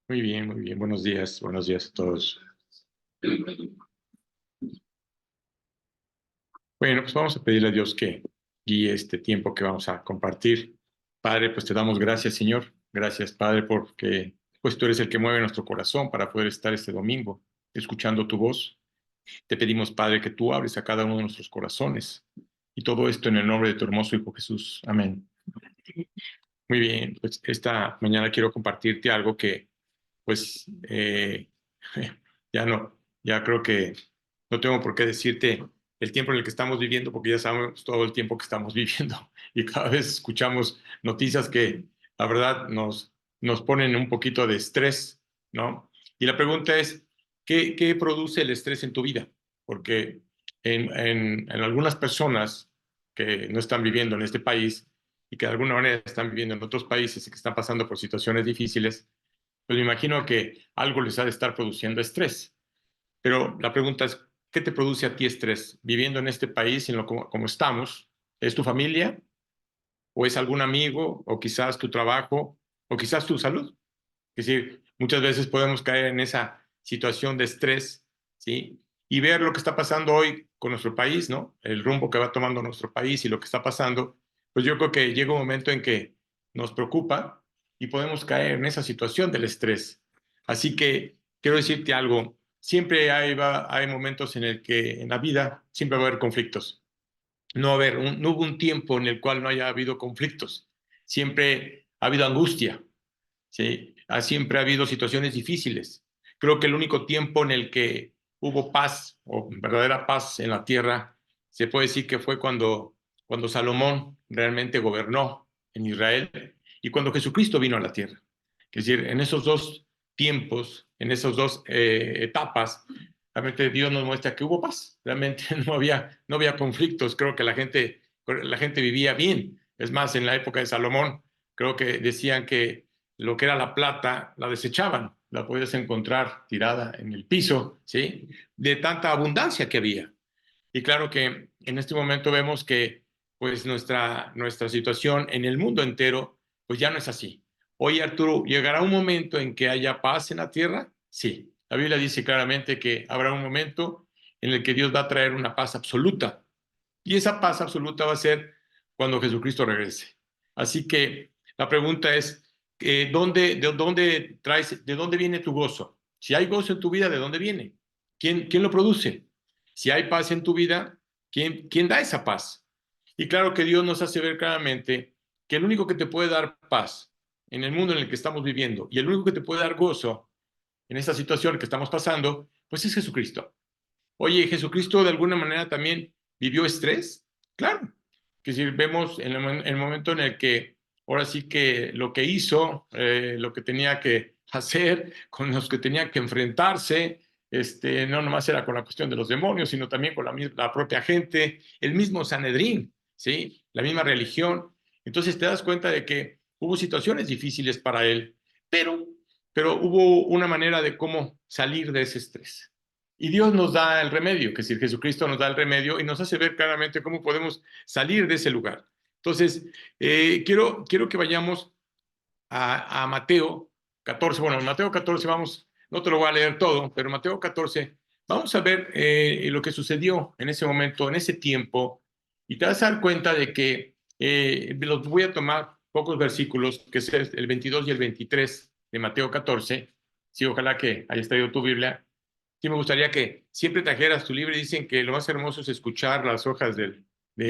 Muy bien, muy bien. Buenos días a todos. Bueno, pues vamos a pedirle a Dios que guíe este tiempo que vamos a compartir. Padre, pues te damos gracias, Señor. Gracias, Padre, porque pues tú eres el que mueve nuestro corazón para poder estar este domingo escuchando tu voz. Te pedimos, Padre, que tú hables a cada uno de nuestros corazones. Y todo esto en el nombre de tu hermoso Hijo Jesús. Amén. Muy bien, pues esta mañana quiero compartirte algo que pues ya no, ya creo que no tengo por qué decirte el tiempo en el que estamos viviendo, porque ya sabemos todo el tiempo que estamos viviendo y cada vez escuchamos noticias que la verdad nos ponen un poquito de estrés, ¿no? Y la pregunta es, ¿qué produce el estrés en tu vida? Porque en algunas personas que no están viviendo en este país y que de alguna manera están viviendo en otros países y que están pasando por situaciones difíciles, pues me imagino que algo les ha de estar produciendo estrés. Pero la pregunta es, ¿qué te produce a ti estrés viviendo en este país, en lo como estamos? ¿Es tu familia? ¿O es algún amigo? ¿O quizás tu trabajo? ¿O quizás tu salud? Es decir, muchas veces podemos caer en esa situación de estrés, ¿sí? Y ver lo que está pasando hoy con nuestro país, ¿no? El rumbo que va tomando nuestro país y lo que está pasando, pues yo creo que llega un momento en que nos preocupa y podemos caer en esa situación del estrés. Así que quiero decirte algo, siempre hay momentos en el que en la vida siempre va a haber conflictos. No hubo un tiempo en el cual no haya habido conflictos. Siempre ha habido angustia, ¿sí? Siempre ha habido situaciones difíciles. Creo que el único tiempo en el que hubo paz o verdadera paz en la tierra, se puede decir que fue cuando Salomón realmente gobernó en Israel y cuando Jesucristo vino a la tierra. Es decir, en esos dos tiempos, en esas dos etapas, realmente Dios nos muestra que hubo paz. Realmente no había conflictos. Creo que la gente vivía bien. Es más, en la época de Salomón, creo que decían que lo que era la plata la desechaban, la podías encontrar tirada en el piso, ¿sí? De tanta abundancia que había. Y claro que en este momento vemos que pues nuestra situación en el mundo entero pues ya no es así. Oye, Arturo, ¿llegará un momento en que haya paz en la tierra? Sí. La Biblia dice claramente que habrá un momento en el que Dios va a traer una paz absoluta. Y esa paz absoluta va a ser cuando Jesucristo regrese. Así que la pregunta es, ¿de dónde viene tu gozo? Si hay gozo en tu vida, ¿de dónde viene? ¿Quién lo produce? Si hay paz en tu vida, ¿quién da esa paz? Y claro que Dios nos hace ver claramente que el único que te puede dar paz en el mundo en el que estamos viviendo y el único que te puede dar gozo en esta situación que estamos pasando, pues es Jesucristo. Oye, Jesucristo de alguna manera también vivió estrés, claro, que si vemos en el momento en el que ahora sí que lo que hizo, lo que tenía que hacer, con los que tenía que enfrentarse, no nomás era con la cuestión de los demonios, sino también con la propia gente, el mismo Sanedrín, ¿sí? La misma religión. Entonces te das cuenta de que hubo situaciones difíciles para él, pero, pero hubo una manera de cómo salir de ese estrés. Y Dios nos da el remedio, que es decir, Jesucristo nos da el remedio y nos hace ver claramente cómo podemos salir de ese lugar. Entonces, quiero que vayamos a Mateo 14. Bueno, en Mateo 14 vamos, no te lo voy a leer todo, pero Mateo 14, vamos a ver lo que sucedió en ese momento, en ese tiempo, y te vas a dar cuenta de que los voy a tomar pocos versículos, que es el 22 y el 23 de Mateo 14. Sí, ojalá que hayas traído tu Biblia. Sí, me gustaría que siempre trajeras tu libro. Dicen que lo más hermoso es escuchar las hojas de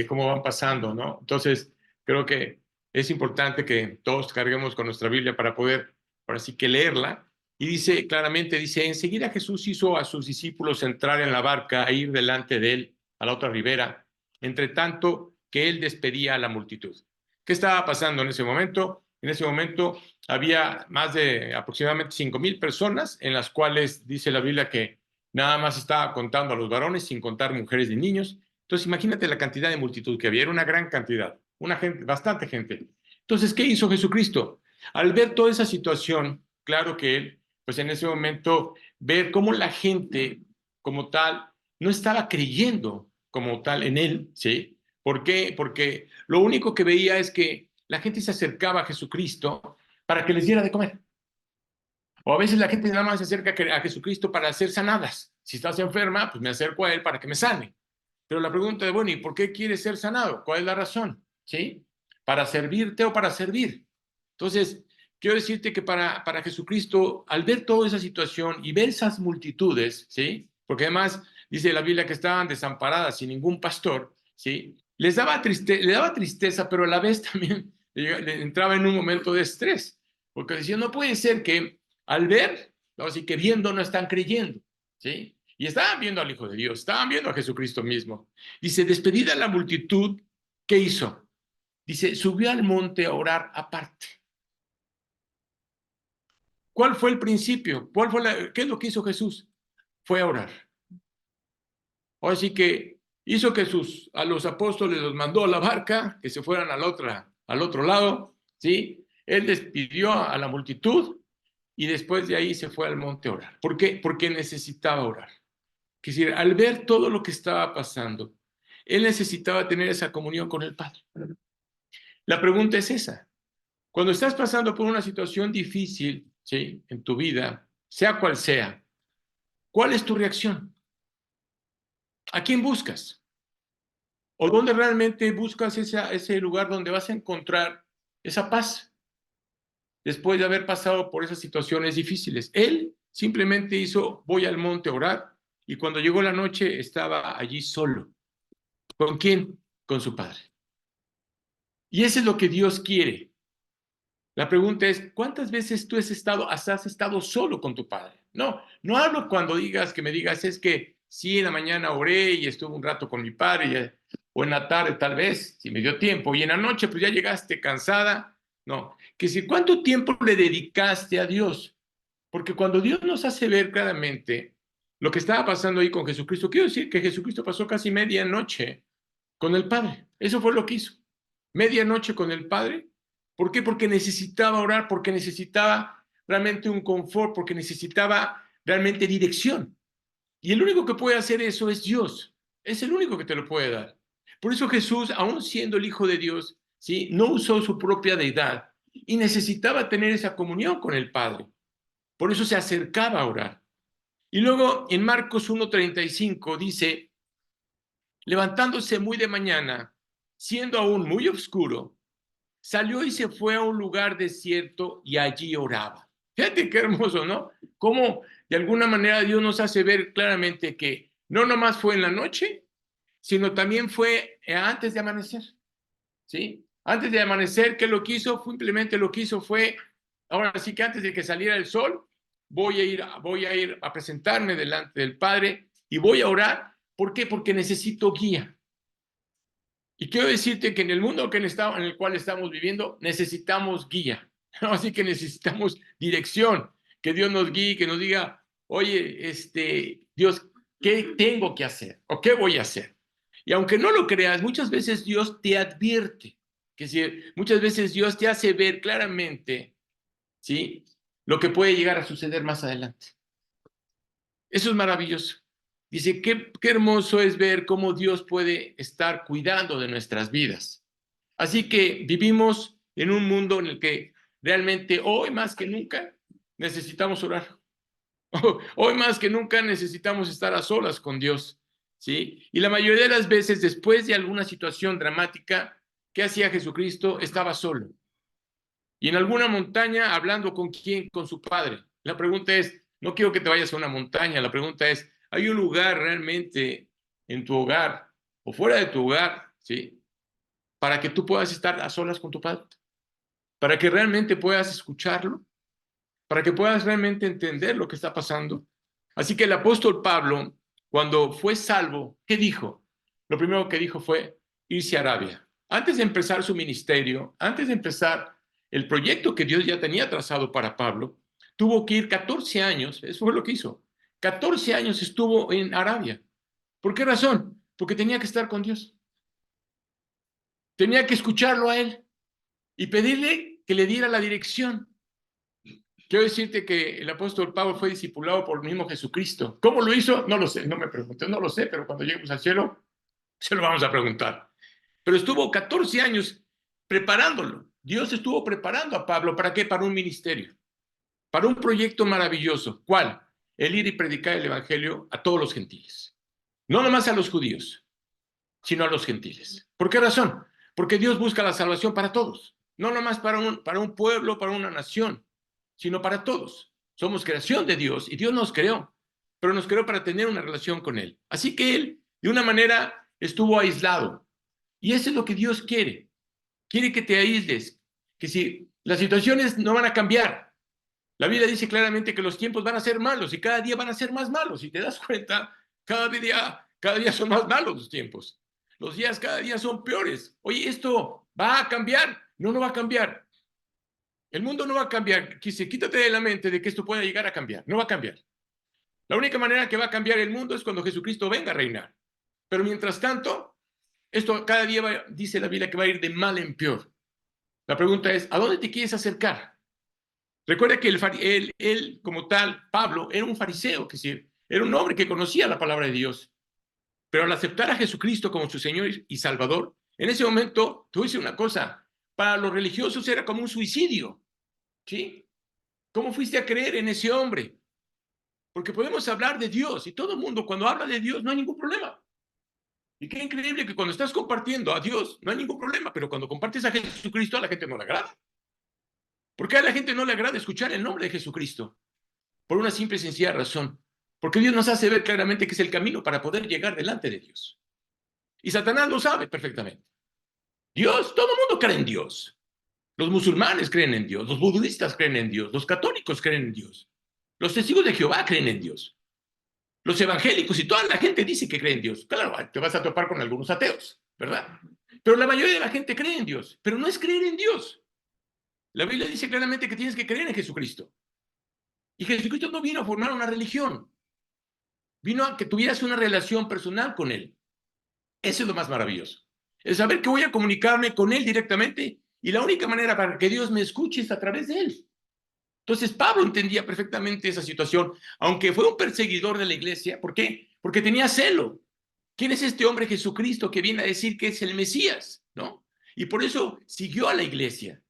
cómo van pasando, ¿no? Entonces, creo que es importante que todos carguemos con nuestra Biblia para poder, ahora sí que leerla. Y dice claramente, dice, enseguida Jesús hizo a sus discípulos entrar en la barca e ir delante de él a la otra ribera, entre tanto que él despedía a la multitud. ¿Qué estaba pasando en ese momento? En ese momento había más de aproximadamente 5,000 personas, en las cuales dice la Biblia que nada más estaba contando a los varones, sin contar mujeres y niños. Entonces, imagínate la cantidad de multitud que había, era una gran cantidad, una gente, bastante gente. Entonces, ¿qué hizo Jesucristo? Al ver toda esa situación, claro que él, pues en ese momento, ver cómo la gente como tal no estaba creyendo como tal en él, ¿sí? ¿Por qué? Porque lo único que veía es que la gente se acercaba a Jesucristo para que les diera de comer. O a veces la gente nada más se acerca a Jesucristo para ser sanadas. Si estás enferma, pues me acerco a Él para que me sane. Pero la pregunta es, bueno, ¿y por qué quieres ser sanado? ¿Cuál es la razón? ¿Sí? ¿Para servirte o para servir? Entonces, quiero decirte que para Jesucristo, al ver toda esa situación y ver esas multitudes, ¿sí? Porque además dice la Biblia que estaban desamparadas sin ningún pastor, ¿sí? Le daba tristeza, pero a la vez también le entraba en un momento de estrés, porque decía, no puede ser que al ver, así que viendo no están creyendo, ¿sí? Y estaban viendo al Hijo de Dios, estaban viendo a Jesucristo mismo. Dice, despedida la multitud, ¿qué hizo? Dice, subió al monte a orar aparte. ¿Cuál fue el principio? ¿Qué es lo que hizo Jesús? Fue a orar. Así que hizo que a los apóstoles los mandó a la barca, que se fueran al otro lado, ¿sí? Él despidió a la multitud y después de ahí se fue al monte a orar. ¿Por qué? Porque necesitaba orar. Es decir, al ver todo lo que estaba pasando, él necesitaba tener esa comunión con el Padre. La pregunta es esa. Cuando estás pasando por una situación difícil, ¿sí? En tu vida, sea cual sea, ¿cuál es tu reacción? ¿A quién buscas? ¿O dónde realmente buscas ese lugar donde vas a encontrar esa paz después de haber pasado por esas situaciones difíciles? Él simplemente hizo, voy al monte a orar, y cuando llegó la noche estaba allí solo. ¿Con quién? Con su Padre. Y eso es lo que Dios quiere. La pregunta es, ¿cuántas veces tú has estado solo con tu Padre? No, no hablo cuando me digas, es que sí, en la mañana oré y estuve un rato con mi Padre, o en la tarde tal vez, si me dio tiempo, y en la noche pues ya llegaste cansada. No, que si cuánto tiempo le dedicaste a Dios, porque cuando Dios nos hace ver claramente lo que estaba pasando ahí con Jesucristo, quiero decir que Jesucristo pasó casi medianoche con el Padre. Eso fue lo que hizo. Medianoche con el Padre. ¿Por qué? Porque necesitaba orar, porque necesitaba realmente un confort, porque necesitaba realmente dirección. Y el único que puede hacer eso es Dios. Es el único que te lo puede dar. Por eso Jesús, aún siendo el Hijo de Dios, ¿sí? No usó su propia deidad y necesitaba tener esa comunión con el Padre. Por eso se acercaba a orar. Y luego en Marcos 1:35 dice, levantándose muy de mañana, siendo aún muy oscuro, salió y se fue a un lugar desierto y allí oraba. Fíjate qué hermoso, ¿no? Cómo de alguna manera Dios nos hace ver claramente que no nomás fue en la noche, sino también fue antes de amanecer, ¿sí? Antes de amanecer, ¿qué lo que hizo? Simplemente lo que hizo fue, ahora sí que antes de que saliera el sol, voy a ir a presentarme delante del Padre y voy a orar. ¿Por qué? Porque necesito guía. Y quiero decirte que en el mundo en el cual estamos viviendo necesitamos guía, ¿no? Así que necesitamos dirección, que Dios nos guíe, que nos diga, oye, Dios, ¿qué tengo que hacer? ¿O qué voy a hacer? Y aunque no lo creas, muchas veces Dios te advierte, que si, muchas veces Dios te hace ver claramente, ¿sí? Lo que puede llegar a suceder más adelante. Eso es maravilloso. Dice, qué hermoso es ver cómo Dios puede estar cuidando de nuestras vidas. Así que vivimos en un mundo en el que realmente hoy más que nunca necesitamos orar. Hoy más que nunca necesitamos estar a solas con Dios, ¿sí? Y la mayoría de las veces, después de alguna situación dramática, ¿qué hacía Jesucristo? Estaba solo. Y en alguna montaña hablando con quién, con su Padre. La pregunta es, no quiero que te vayas a una montaña, la pregunta es, ¿hay un lugar realmente en tu hogar o fuera de tu hogar, ¿sí? Para que tú puedas estar a solas con tu Padre, para que realmente puedas escucharlo, para que puedas realmente entender lo que está pasando. Así que el apóstol Pablo, cuando fue salvo, ¿qué dijo? Lo primero que dijo fue irse a Arabia. Antes de empezar su ministerio, antes de empezar el proyecto que Dios ya tenía trazado para Pablo, tuvo que ir 14 años, eso fue lo que hizo. 14 años estuvo en Arabia. ¿Por qué razón? Porque tenía que estar con Dios. Tenía que escucharlo a él y pedirle que le diera la dirección. Quiero decirte que el apóstol Pablo fue discipulado por el mismo Jesucristo. ¿Cómo lo hizo? No lo sé, no me pregunté, no lo sé, pero cuando lleguemos al cielo, se lo vamos a preguntar. pero estuvo 14 años preparándolo. Dios estuvo preparando a Pablo, ¿para qué? Para un ministerio, para un proyecto maravilloso. ¿Cuál? El ir y predicar el evangelio a todos los gentiles. No nomás a los judíos, sino a los gentiles. ¿Por qué razón? Porque Dios busca la salvación para todos. No nomás para un pueblo, para una nación, sino para todos. Somos creación de Dios y Dios nos creó, pero nos creó para tener una relación con Él. Así que Él, de una manera, estuvo aislado. Y eso es lo que Dios quiere. Quiere que te aísles, que si las situaciones no van a cambiar. La Biblia dice claramente que los tiempos van a ser malos y cada día van a ser más malos. Si te das cuenta, cada día son más malos los tiempos. Los días cada día son peores. Oye, ¿esto va a cambiar? No, no va a cambiar. El mundo no va a cambiar. Quítate de la mente de que esto pueda llegar a cambiar. No va a cambiar. La única manera que va a cambiar el mundo es cuando Jesucristo venga a reinar. Pero mientras tanto, esto cada día dice la Biblia que va a ir de mal en peor. La pregunta es, ¿a dónde te quieres acercar? Recuerda que él como tal, Pablo, era un fariseo, que sí, era un hombre que conocía la palabra de Dios. Pero al aceptar a Jesucristo como su Señor y Salvador, en ese momento, tú dices una cosa, para los religiosos era como un suicidio, ¿sí? ¿Cómo fuiste a creer en ese hombre? Porque podemos hablar de Dios y todo el mundo cuando habla de Dios no hay ningún problema. Y qué increíble que cuando estás compartiendo a Dios no hay ningún problema, pero cuando compartes a Jesucristo a la gente no le agrada. ¿Por qué a la gente no le agrada escuchar el nombre de Jesucristo? Por una simple y sencilla razón. Porque Dios nos hace ver claramente que es el camino para poder llegar delante de Dios. Y Satanás lo sabe perfectamente. Dios, todo el mundo cree en Dios. Los musulmanes creen en Dios, los budistas creen en Dios, los católicos creen en Dios, los testigos de Jehová creen en Dios, los evangélicos y toda la gente dice que cree en Dios. Claro, te vas a topar con algunos ateos, ¿verdad? Pero la mayoría de la gente cree en Dios, pero no es creer en Dios. La Biblia dice claramente que tienes que creer en Jesucristo. Y Jesucristo no vino a formar una religión, vino a que tuvieras una relación personal con Él. Eso es lo más maravilloso. El saber que voy a comunicarme con Él directamente y la única manera para que Dios me escuche es a través de Él. Entonces Pablo entendía perfectamente esa situación, aunque fue un perseguidor de la iglesia. ¿Por qué? Porque tenía celo. ¿Quién es este hombre Jesucristo que viene a decir que es el Mesías? ¿No? Y por eso siguió a la iglesia.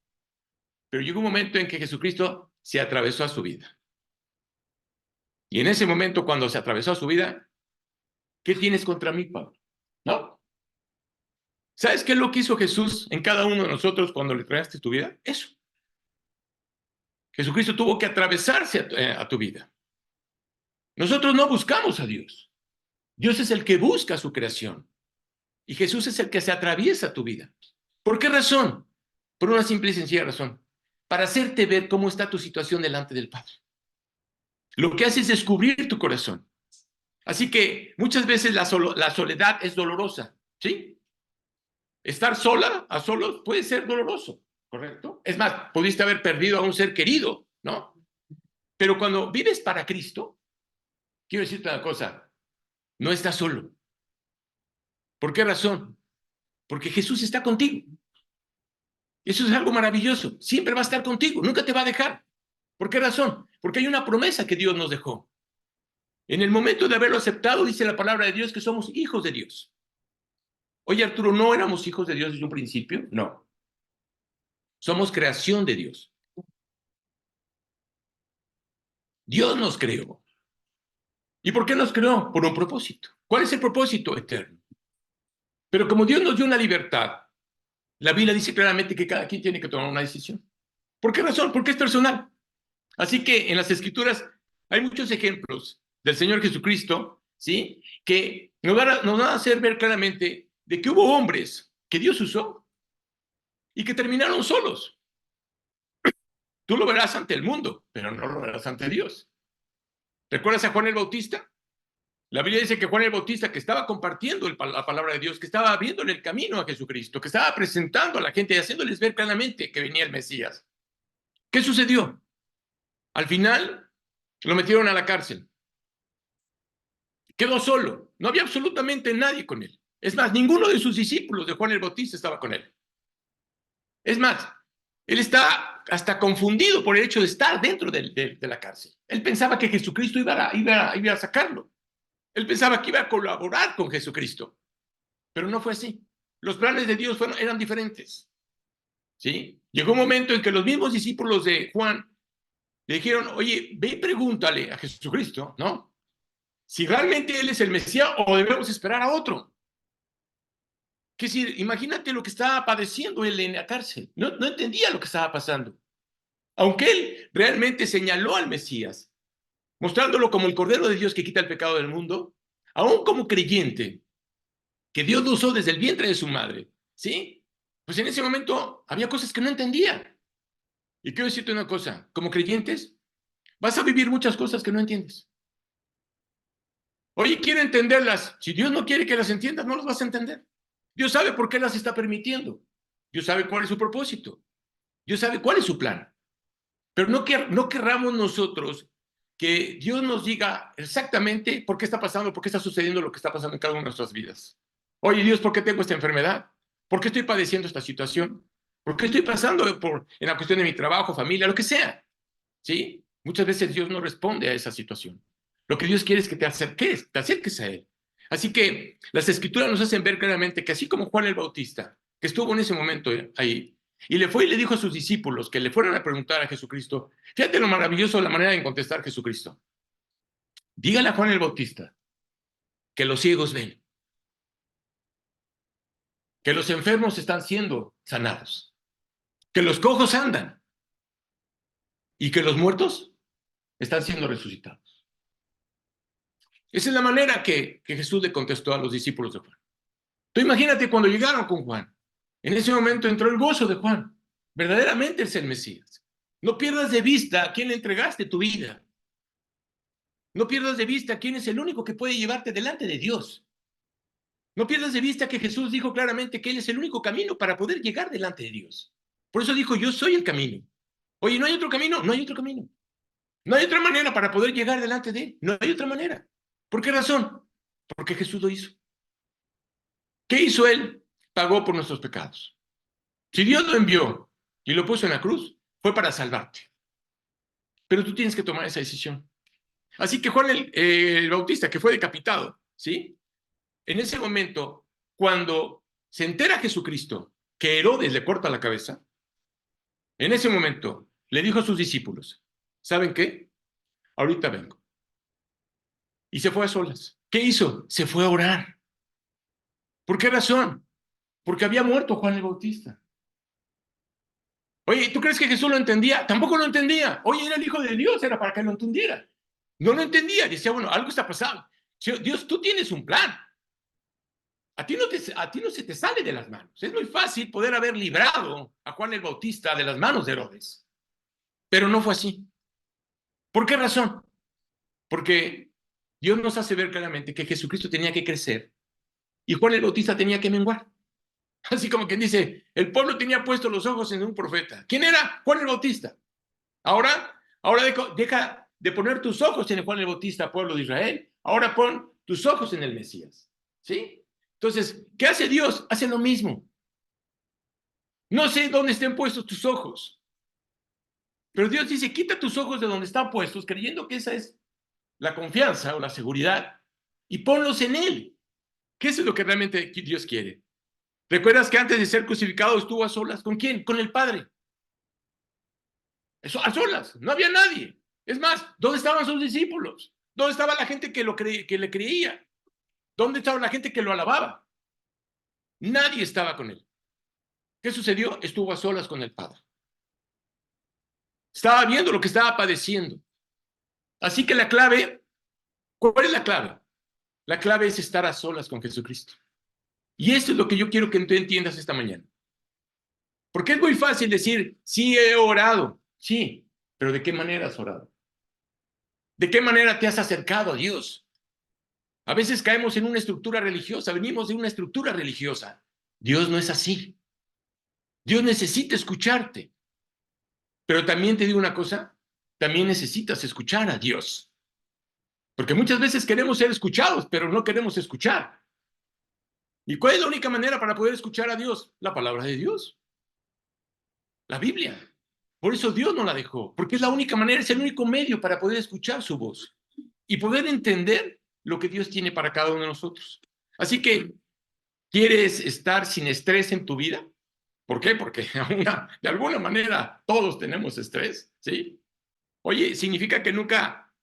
Pero llegó un momento en que Jesucristo se atravesó a su vida. Y en ese momento, cuando se atravesó a su vida, ¿qué tienes contra mí, Pablo? ¿No? ¿Sabes qué es lo que hizo Jesús en cada uno de nosotros cuando le traste tu vida? Eso. Jesucristo tuvo que atravesarse a tu vida. Nosotros no buscamos a Dios. Dios es el que busca su creación. Y Jesús es el que se atraviesa tu vida. ¿Por qué razón? Por una simple y sencilla razón. Para hacerte ver cómo está tu situación delante del Padre. Lo que hace es descubrir tu corazón. Así que muchas veces la soledad es dolorosa, ¿sí? Estar sola, a solos, puede ser doloroso, ¿correcto? Es más, pudiste haber perdido a un ser querido, ¿no? Pero cuando vives para Cristo, quiero decirte una cosa, no estás solo. ¿Por qué razón? Porque Jesús está contigo. Eso es algo maravilloso. Siempre va a estar contigo, nunca te va a dejar. ¿Por qué razón? Porque hay una promesa que Dios nos dejó. En el momento de haberlo aceptado, dice la palabra de Dios que somos hijos de Dios. Oye, Arturo, ¿no éramos hijos de Dios desde un principio? No. Somos creación de Dios. Dios nos creó. ¿Y por qué nos creó? Por un propósito. ¿Cuál es el propósito eterno? Pero como Dios nos dio una libertad, la Biblia dice claramente que cada quien tiene que tomar una decisión. ¿Por qué razón? Porque es personal. Así que en las Escrituras hay muchos ejemplos del Señor Jesucristo, ¿sí? Que nos van a hacer ver claramente de que hubo hombres que Dios usó y que terminaron solos. Tú lo verás ante el mundo, pero no lo verás ante Dios. ¿Recuerdas a Juan el Bautista? La Biblia dice que Juan el Bautista, que estaba compartiendo la palabra de Dios, que estaba abriéndole el camino a Jesucristo, que estaba presentando a la gente y haciéndoles ver claramente que venía el Mesías. ¿Qué sucedió? Al final lo metieron a la cárcel. Quedó solo. No había absolutamente nadie con él. Es más, ninguno de sus discípulos de Juan el Bautista estaba con él. Es más, él está hasta confundido por el hecho de estar dentro de la cárcel. Él pensaba que Jesucristo iba a sacarlo. Él pensaba que iba a colaborar con Jesucristo. Pero no fue así. Los planes de Dios eran diferentes, ¿sí? Llegó un momento en que los mismos discípulos de Juan le dijeron, oye, ve y pregúntale a Jesucristo, ¿no? Si realmente Él es el Mesías o debemos esperar a otro. Que decir, imagínate lo que estaba padeciendo él en la cárcel. No entendía lo que estaba pasando. Aunque él realmente señaló al Mesías, mostrándolo como el Cordero de Dios que quita el pecado del mundo, aún como creyente, que Dios lo usó desde el vientre de su madre, ¿sí? Pues en ese momento había cosas que no entendía. Y quiero decirte una cosa, como creyentes, vas a vivir muchas cosas que no entiendes. Oye, quiero entenderlas. Si Dios no quiere que las entiendas, no las vas a entender. Dios sabe por qué las está permitiendo. Dios sabe cuál es su propósito. Dios sabe cuál es su plan. Pero no querramos nosotros que Dios nos diga exactamente por qué está pasando, por qué está sucediendo lo que está pasando en cada una de nuestras vidas. Oye, Dios, ¿por qué tengo esta enfermedad? ¿Por qué estoy padeciendo esta situación? ¿Por qué estoy pasando en la cuestión de mi trabajo, familia, lo que sea? ¿Sí? Muchas veces Dios no responde a esa situación. Lo que Dios quiere es que te acerques a Él. Así que las Escrituras nos hacen ver claramente que así como Juan el Bautista, que estuvo en ese momento ahí, y le fue y le dijo a sus discípulos que le fueran a preguntar a Jesucristo, fíjate lo maravilloso de la manera de contestar Jesucristo. Dígale a Juan el Bautista que los ciegos ven, que los enfermos están siendo sanados, que los cojos andan y que los muertos están siendo resucitados. Esa es la manera que Jesús le contestó a los discípulos de Juan. Tú imagínate cuando llegaron con Juan. En ese momento entró el gozo de Juan. Verdaderamente es el Mesías. No pierdas de vista a quién le entregaste tu vida. No pierdas de vista quién es el único que puede llevarte delante de Dios. No pierdas de vista que Jesús dijo claramente que Él es el único camino para poder llegar delante de Dios. Por eso dijo, yo soy el camino. Oye, ¿no hay otro camino? No hay otro camino. No hay otra manera para poder llegar delante de Él. No hay otra manera. ¿Por qué razón? Porque Jesús lo hizo. ¿Qué hizo Él? Pagó por nuestros pecados. Si Dios lo envió y lo puso en la cruz, fue para salvarte. Pero tú tienes que tomar esa decisión. Así que Juan el Bautista, que fue decapitado, ¿sí? En ese momento, cuando se entera Jesucristo que Herodes le corta la cabeza, en ese momento le dijo a sus discípulos, ¿saben qué? Ahorita vengo. Y se fue a solas. ¿Qué hizo? Se fue a orar. ¿Por qué razón? Porque había muerto Juan el Bautista. Oye, ¿tú crees que Jesús lo entendía? Tampoco lo entendía. Oye, era el Hijo de Dios, era para que lo entendiera. No lo entendía. Decía, bueno, algo está pasando. Dios, tú tienes un plan. A ti no se te sale de las manos. Es muy fácil poder haber librado a Juan el Bautista de las manos de Herodes. Pero no fue así. ¿Por qué razón? Porque Dios nos hace ver claramente que Jesucristo tenía que crecer y Juan el Bautista tenía que menguar. Así como quien dice, el pueblo tenía puesto los ojos en un profeta. ¿Quién era? Juan el Bautista. Ahora deja de poner tus ojos en el Juan el Bautista, pueblo de Israel. Ahora pon tus ojos en el Mesías. ¿Sí? Entonces, ¿qué hace Dios? Hace lo mismo. No sé dónde estén puestos tus ojos, pero Dios dice, quita tus ojos de donde están puestos, creyendo que esa es la confianza o la seguridad, y ponlos en Él. ¿Qué es lo que realmente Dios quiere? ¿Recuerdas que antes de ser crucificado estuvo a solas? ¿Con quién? Con el Padre. Eso, a solas, no había nadie. Es más, ¿dónde estaban sus discípulos? ¿Dónde estaba la gente que le creía? ¿Dónde estaba la gente que lo alababa? Nadie estaba con él. ¿Qué sucedió? Estuvo a solas con el Padre. Estaba viendo lo que estaba padeciendo. Así que la clave, ¿cuál es la clave? La clave es estar a solas con Jesucristo. Y esto es lo que yo quiero que tú entiendas esta mañana. Porque es muy fácil decir, sí he orado, sí, pero ¿de qué manera has orado? ¿De qué manera te has acercado a Dios? A veces caemos en una estructura religiosa, venimos de una estructura religiosa. Dios no es así. Dios necesita escucharte. Pero también te digo una cosa, también necesitas escuchar a Dios. Porque muchas veces queremos ser escuchados, pero no queremos escuchar. ¿Y cuál es la única manera para poder escuchar a Dios? La palabra de Dios. La Biblia. Por eso Dios no la dejó, porque es la única manera, es el único medio para poder escuchar su voz y poder entender lo que Dios tiene para cada uno de nosotros. Así que ¿Quieres estar sin estrés en tu vida? ¿Por qué? Porque de alguna manera todos tenemos estrés, ¿sí? Oye, ¿significa que nunca,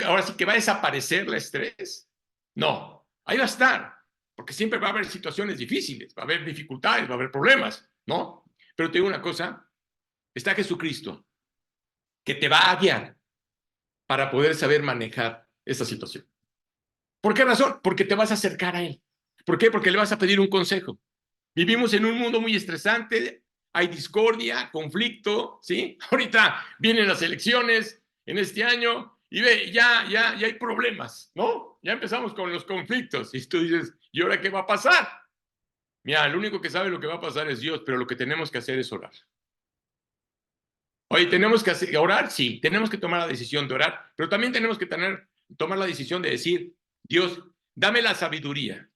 ahora sí que va a desaparecer el estrés? No, ahí va a estar, porque siempre va a haber situaciones difíciles, va a haber dificultades, va a haber problemas, ¿no? Pero te digo una cosa, está Jesucristo, que te va a guiar para poder saber manejar esa situación. ¿Por qué razón? Porque te vas a acercar a Él. ¿Por qué? Porque le vas a pedir un consejo. Vivimos en un mundo muy estresante, hay discordia, conflicto, ¿sí? Ahorita vienen las elecciones en este año y ve, ya hay problemas, ¿no? Ya empezamos con los conflictos y tú dices, ¿y ahora qué va a pasar? Mira, el único que sabe lo que va a pasar es Dios, pero lo que tenemos que hacer es orar. Oye, tenemos que orar, sí, tenemos que tomar la decisión de orar, pero también tenemos que tomar la decisión de decir, Dios, dame la sabiduría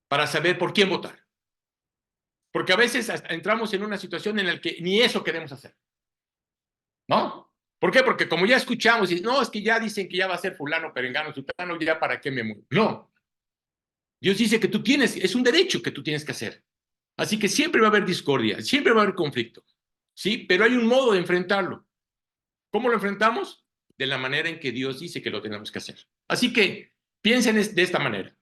para saber por quién votar. Porque a veces entramos en una situación en la que ni eso queremos hacer, ¿no? ¿Por qué? Porque como ya escuchamos, y no, es que ya dicen que ya va a ser fulano, perengano, sultano, ya para qué me muero. No, Dios dice que tú tienes, es un derecho que tú tienes que hacer. Así que siempre va a haber discordia, siempre va a haber conflicto, ¿sí? Pero hay un modo de enfrentarlo. ¿Cómo lo enfrentamos? De la manera en que Dios dice que lo tenemos que hacer. Así que piensen de esta manera.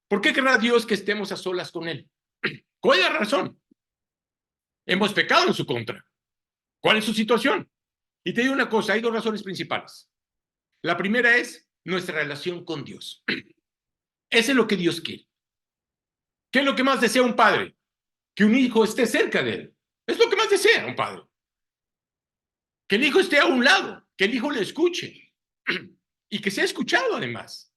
¿Por qué querrá Dios que estemos a solas con Él? ¿Cuál es la razón? Hemos pecado en su contra. ¿Cuál es su situación? Y te digo una cosa, hay dos razones principales. La primera es nuestra relación con Dios. Eso es lo que Dios quiere. ¿Qué es lo que más desea un padre? Que un hijo esté cerca de él. Es lo que más desea un padre. Que el hijo esté a un lado, que el hijo le escuche y que sea escuchado además.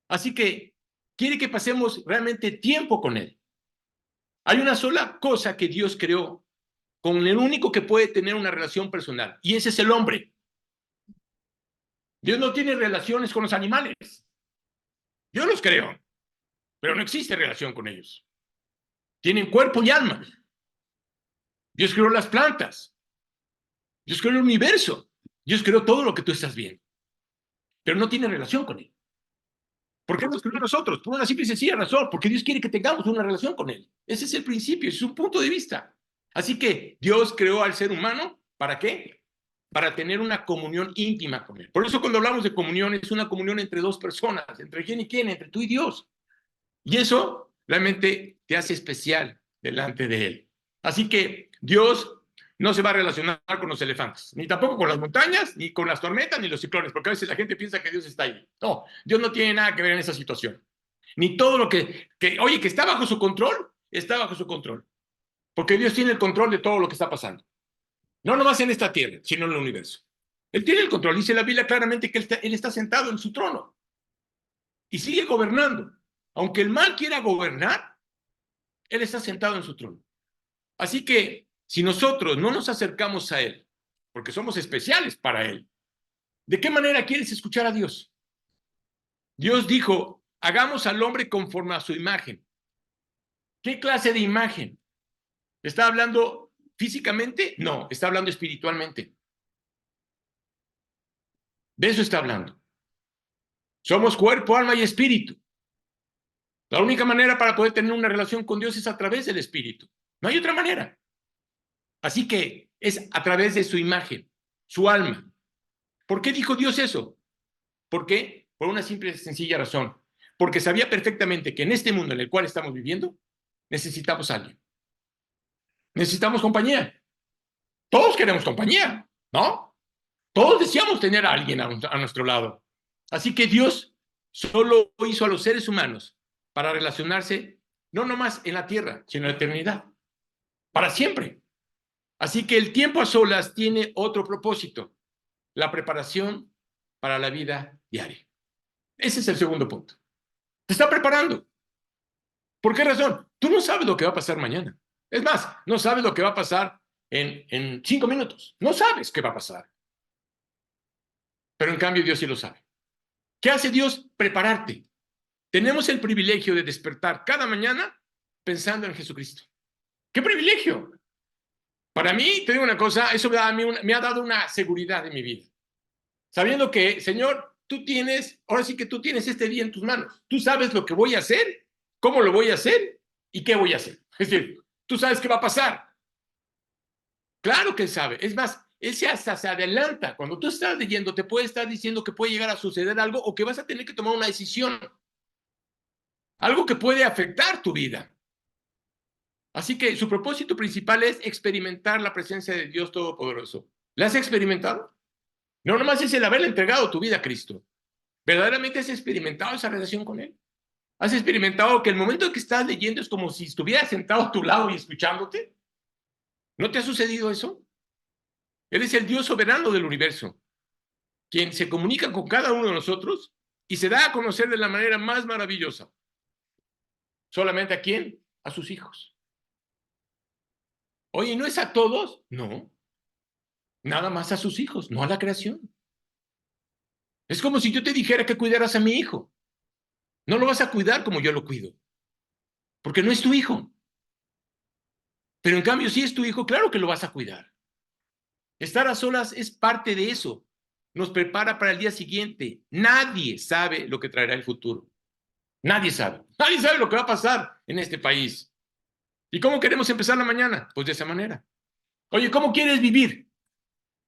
Así que quiere que pasemos realmente tiempo con él. Hay una sola cosa que Dios creó con el único que puede tener una relación personal, y ese es el hombre. Dios no tiene relaciones con los animales. Yo los creo, pero no existe relación con ellos. Tienen cuerpo y alma. Dios creó las plantas. Dios creó el universo. Dios creó todo lo que tú estás viendo. Pero no tiene relación con él. ¿Por qué nos creó a nosotros? Por una simple y sencilla razón. Porque Dios quiere que tengamos una relación con él. Ese es el principio, ese es un punto de vista. Así que Dios creó al ser humano, ¿para qué? Para tener una comunión íntima con él. Por eso cuando hablamos de comunión, es una comunión entre dos personas. ¿Entre quién y quién? Entre tú y Dios. Y eso realmente te hace especial delante de él. Así que Dios no se va a relacionar con los elefantes, ni tampoco con las montañas, ni con las tormentas, ni los ciclones, porque a veces la gente piensa que Dios está ahí. No, Dios no tiene nada que ver en esa situación. Ni todo lo oye, que está bajo su control, está bajo su control. Porque Dios tiene el control de todo lo que está pasando. No nomás en esta tierra, sino en el universo. Él tiene el control. Dice la Biblia claramente que él está sentado en su trono y sigue gobernando. Aunque el mal quiera gobernar, él está sentado en su trono. Así que si nosotros no nos acercamos a él, porque somos especiales para él, ¿de qué manera quieres escuchar a Dios? Dios dijo, hagamos al hombre conforme a su imagen. ¿Qué clase de imagen? ¿Está hablando físicamente? No, está hablando espiritualmente. De eso está hablando. Somos cuerpo, alma y espíritu. La única manera para poder tener una relación con Dios es a través del espíritu. No hay otra manera. Así que es a través de su imagen, su alma. ¿Por qué dijo Dios eso? ¿Por qué? Por una simple y sencilla razón. Porque sabía perfectamente que en este mundo en el cual estamos viviendo, necesitamos a alguien. Necesitamos compañía. Todos queremos compañía, ¿no? Todos deseamos tener a alguien a nuestro lado. Así que Dios solo hizo a los seres humanos para relacionarse no nomás en la tierra, sino en la eternidad. Para siempre. Así que el tiempo a solas tiene otro propósito. La preparación para la vida diaria. Ese es el segundo punto. Te está preparando. ¿Por qué razón? Tú no sabes lo que va a pasar mañana. Es más, no sabes lo que va a pasar en 5 minutos. No sabes qué va a pasar. Pero en cambio Dios sí lo sabe. ¿Qué hace Dios? Prepararte. Tenemos el privilegio de despertar cada mañana pensando en Jesucristo. ¡Qué privilegio! Para mí, te digo una cosa, eso me ha dado una seguridad en mi vida. Sabiendo que, Señor, ahora sí que tú tienes este día en tus manos. Tú sabes lo que voy a hacer ¿Cómo lo voy a hacer? ¿Y qué voy a hacer? Es decir, tú sabes qué va a pasar. Claro que él sabe. Es más, él hasta se adelanta. Cuando tú estás leyendo, te puede estar diciendo que puede llegar a suceder algo o que vas a tener que tomar una decisión. Algo que puede afectar tu vida. Así que su propósito principal es experimentar la presencia de Dios Todopoderoso. ¿La has experimentado? No, nomás es el haberle entregado tu vida a Cristo. ¿Verdaderamente has experimentado esa relación con Él? ¿Has experimentado que el momento en que estás leyendo es como si estuviera sentado a tu lado y escuchándote? ¿No te ha sucedido eso? Él es el Dios soberano del universo, quien se comunica con cada uno de nosotros y se da a conocer de la manera más maravillosa. ¿Solamente a quién? A sus hijos. Oye, ¿no es a todos? No. Nada más a sus hijos, no a la creación. Es como si yo te dijera que cuidaras a mi hijo. No lo vas a cuidar como yo lo cuido, porque no es tu hijo. Pero en cambio, si es tu hijo, claro que lo vas a cuidar. Estar a solas es parte de eso. Nos prepara para el día siguiente. Nadie sabe lo que traerá el futuro. Nadie sabe. Nadie sabe lo que va a pasar en este país. ¿Y cómo queremos empezar la mañana? Pues de esa manera. Oye, ¿cómo quieres vivir?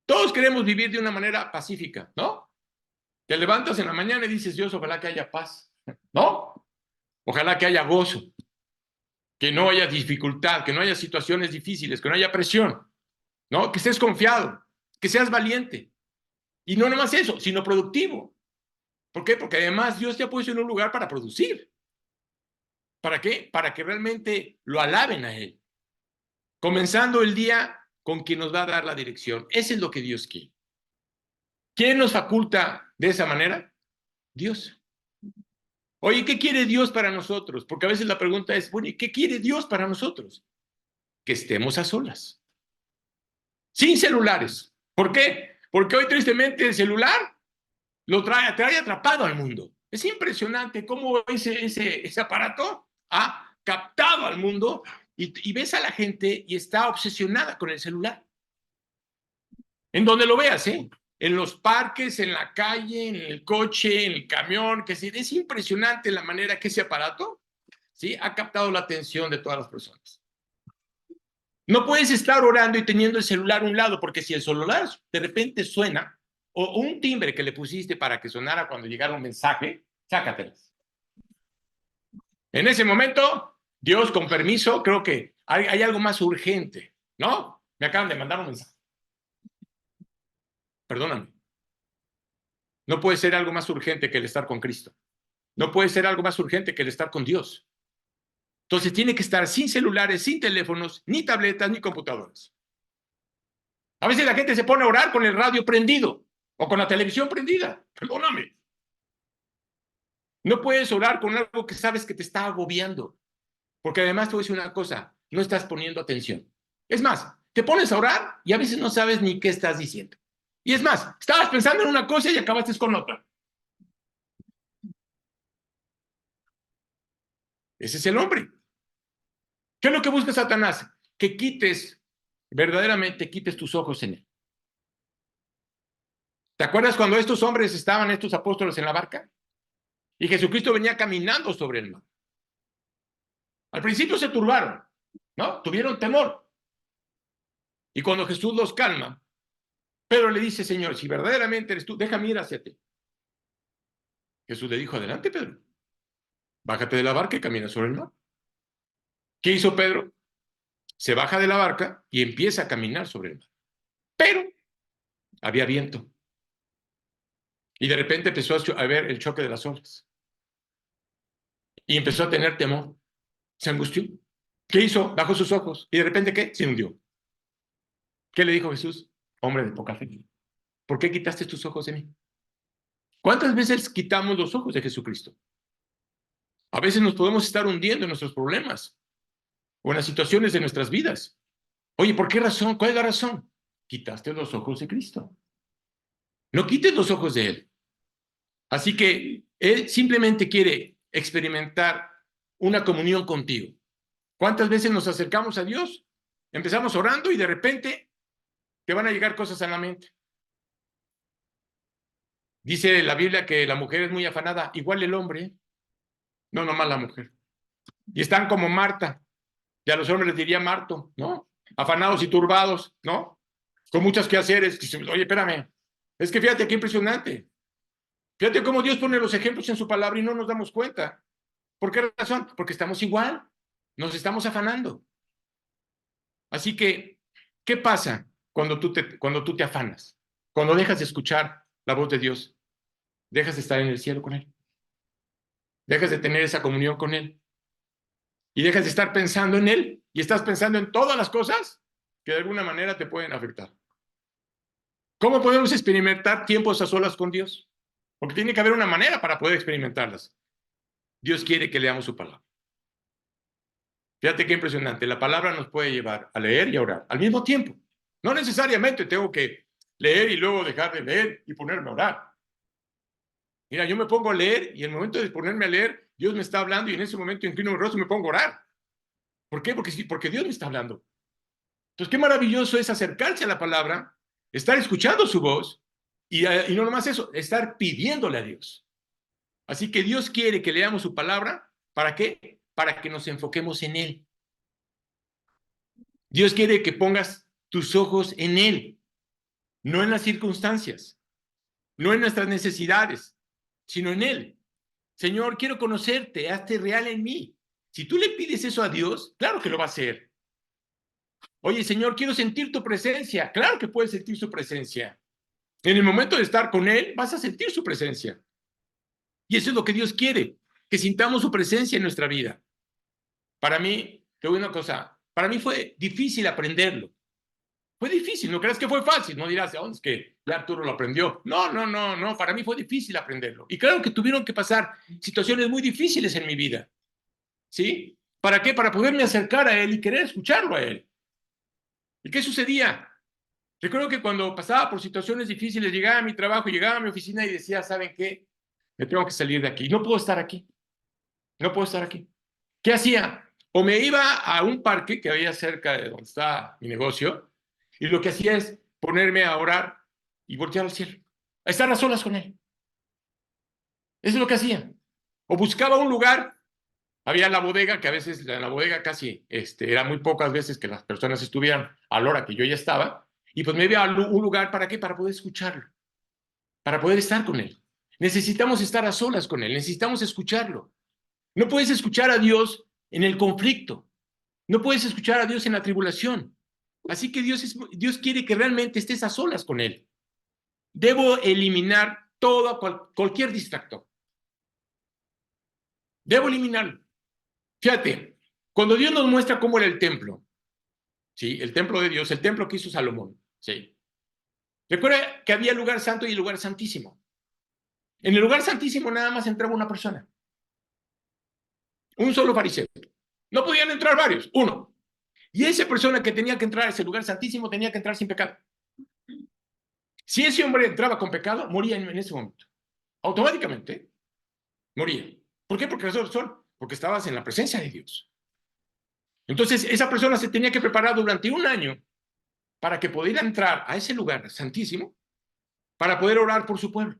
Todos queremos vivir de una manera pacífica, ¿no? Te levantas en la mañana y dices, Dios, ojalá que haya paz, ¿no? Ojalá que haya gozo, que no haya dificultad, que no haya situaciones difíciles, que no haya presión, ¿no? Que estés confiado, que seas valiente. Y no nomás eso, sino productivo. ¿Por qué? Porque además Dios te ha puesto en un lugar para producir. ¿Para qué? Para que realmente lo alaben a Él. Comenzando el día con quien nos va a dar la dirección. Eso es lo que Dios quiere. ¿Quién nos faculta de esa manera? Dios. Oye, ¿qué quiere Dios para nosotros? Porque a veces la pregunta es, bueno, ¿qué quiere Dios para nosotros? Que estemos a solas, sin celulares. ¿Por qué? Porque hoy tristemente el celular trae atrapado al mundo. Es impresionante cómo ese aparato ha captado al mundo y ves a la gente y está obsesionada con el celular. En donde lo veas, ¿eh? En los parques, en la calle, en el coche, en el camión, que sí, es impresionante la manera que ese aparato, ¿sí?, ha captado la atención de todas las personas. No puedes estar orando y teniendo el celular a un lado, porque si el celular de repente suena, o un timbre que le pusiste para que sonara cuando llegara un mensaje, sácatelas. En ese momento, Dios, con permiso, creo que hay algo más urgente, ¿no? Me acaban de mandar un mensaje. Perdóname. No puede ser algo más urgente que el estar con Cristo. No puede ser algo más urgente que el estar con Dios. Entonces tiene que estar sin celulares, sin teléfonos, ni tabletas, ni computadoras. A veces la gente se pone a orar con el radio prendido o con la televisión prendida. Perdóname. No puedes orar con algo que sabes que te está agobiando. Porque además te voy a decir una cosa, no estás poniendo atención. Es más, te pones a orar y a veces no sabes ni qué estás diciendo. Y es más, estabas pensando en una cosa y acabaste con otra. Ese es el hombre. ¿Qué es lo que busca Satanás? Que verdaderamente quites tus ojos en él. ¿Te acuerdas cuando estos hombres estaban, estos apóstoles, en la barca? Y Jesucristo venía caminando sobre el mar. Al principio se turbaron, ¿no? Tuvieron temor. Y cuando Jesús los calma, Pedro le dice, Señor, si verdaderamente eres tú, déjame ir hacia ti. Jesús le dijo, adelante, Pedro. Bájate de la barca y camina sobre el mar. ¿Qué hizo Pedro? Se baja de la barca y empieza a caminar sobre el mar. Pero había viento. Y de repente empezó a ver el choque de las olas. Y empezó a tener temor. Se angustió. ¿Qué hizo? Bajó sus ojos. ¿Y de repente qué? Se hundió. ¿Qué le dijo Jesús? Hombre de poca fe. ¿Por qué quitaste tus ojos de mí? ¿Cuántas veces quitamos los ojos de Jesucristo? A veces nos podemos estar hundiendo en nuestros problemas o en las situaciones de nuestras vidas. Oye, ¿por qué razón? ¿Cuál es la razón? Quitaste los ojos de Cristo. No quites los ojos de Él. Así que Él simplemente quiere experimentar una comunión contigo. ¿Cuántas veces nos acercamos a Dios? Empezamos orando y de repente te van a llegar cosas a la mente. Dice la Biblia que la mujer es muy afanada, igual el hombre, no nomás la mujer. y están como Marta, y a los hombres les diría Marto, ¿no? Afanados y turbados, ¿no? Con muchos quehaceres. Oye, espérame, es que fíjate qué impresionante. Fíjate cómo Dios pone los ejemplos en su palabra y no nos damos cuenta. ¿Por qué razón? Porque estamos igual, nos estamos afanando. Así que, ¿qué pasa cuando tú te afanas? Cuando dejas de escuchar la voz de Dios, dejas de estar en el cielo con Él, dejas de tener esa comunión con Él y dejas de estar pensando en Él y estás pensando en todas las cosas que de alguna manera te pueden afectar. ¿Cómo podemos experimentar tiempos a solas con Dios? Porque tiene que haber una manera para poder experimentarlas. Dios quiere que leamos su palabra. Fíjate qué impresionante. La palabra nos puede llevar a leer y a orar al mismo tiempo. No necesariamente tengo que leer y luego dejar de leer y ponerme a orar. Mira, yo me pongo a leer y en el momento de ponerme a leer, Dios me está hablando y en ese momento inclino mi rostro y me pongo a orar. ¿Por qué? Porque Dios me está hablando. Entonces, qué maravilloso es acercarse a la palabra, estar escuchando su voz y no nomás eso, estar pidiéndole a Dios. Así que Dios quiere que leamos su palabra. ¿Para qué? Para que nos enfoquemos en Él. Dios quiere que pongas tus ojos en Él, no en las circunstancias, no en nuestras necesidades, sino en Él. Señor, quiero conocerte, hazte real en mí. Si tú le pides eso a Dios, claro que lo va a hacer. Oye, Señor, quiero sentir tu presencia. Claro que puedes sentir su presencia. En el momento de estar con Él, vas a sentir su presencia. Y eso es lo que Dios quiere, que sintamos su presencia en nuestra vida. Para mí, te voy a una cosa, para mí fue difícil aprenderlo. Fue difícil, no creas que fue fácil, no dirás, oh, es que ya Arturo lo aprendió. No, para mí fue difícil aprenderlo. Y claro que tuvieron que pasar situaciones muy difíciles en mi vida, ¿sí? ¿Para qué? Para poderme acercar a Él y querer escucharlo a Él. ¿Y qué sucedía? Recuerdo que cuando pasaba por situaciones difíciles, llegaba a mi trabajo, llegaba a mi oficina y decía, ¿saben qué? Me tengo que salir de aquí. No puedo estar aquí. No puedo estar aquí. ¿Qué hacía? O me iba a un parque que había cerca de donde está mi negocio y lo que hacía es ponerme a orar y voltear al cielo, a estar a solas con Él. Eso es lo que hacía. O buscaba un lugar, había la bodega, que a veces en la bodega casi era muy pocas veces que las personas estuvieran a la hora que yo ya estaba, y pues me iba a un lugar, ¿para qué? Para poder escucharlo, para poder estar con Él. Necesitamos estar a solas con Él, necesitamos escucharlo. No puedes escuchar a Dios en el conflicto, no puedes escuchar a Dios en la tribulación. Así que Dios quiere que realmente estés a solas con Él. Debo eliminar cualquier distractor. Debo eliminarlo. Fíjate, cuando Dios nos muestra cómo era el templo, ¿sí? El templo de Dios, el templo que hizo Salomón, ¿sí? Recuerda que había lugar santo y lugar santísimo. En el lugar santísimo nada más entraba una persona, un solo fariseo. No podían entrar varios, uno. Y esa persona que tenía que entrar a ese lugar santísimo tenía que entrar sin pecado. Si ese hombre entraba con pecado, moría en ese momento. Automáticamente moría. ¿Por qué? Porque estabas en la presencia de Dios. Entonces, esa persona se tenía que preparar durante un año para que pudiera entrar a ese lugar santísimo para poder orar por su pueblo.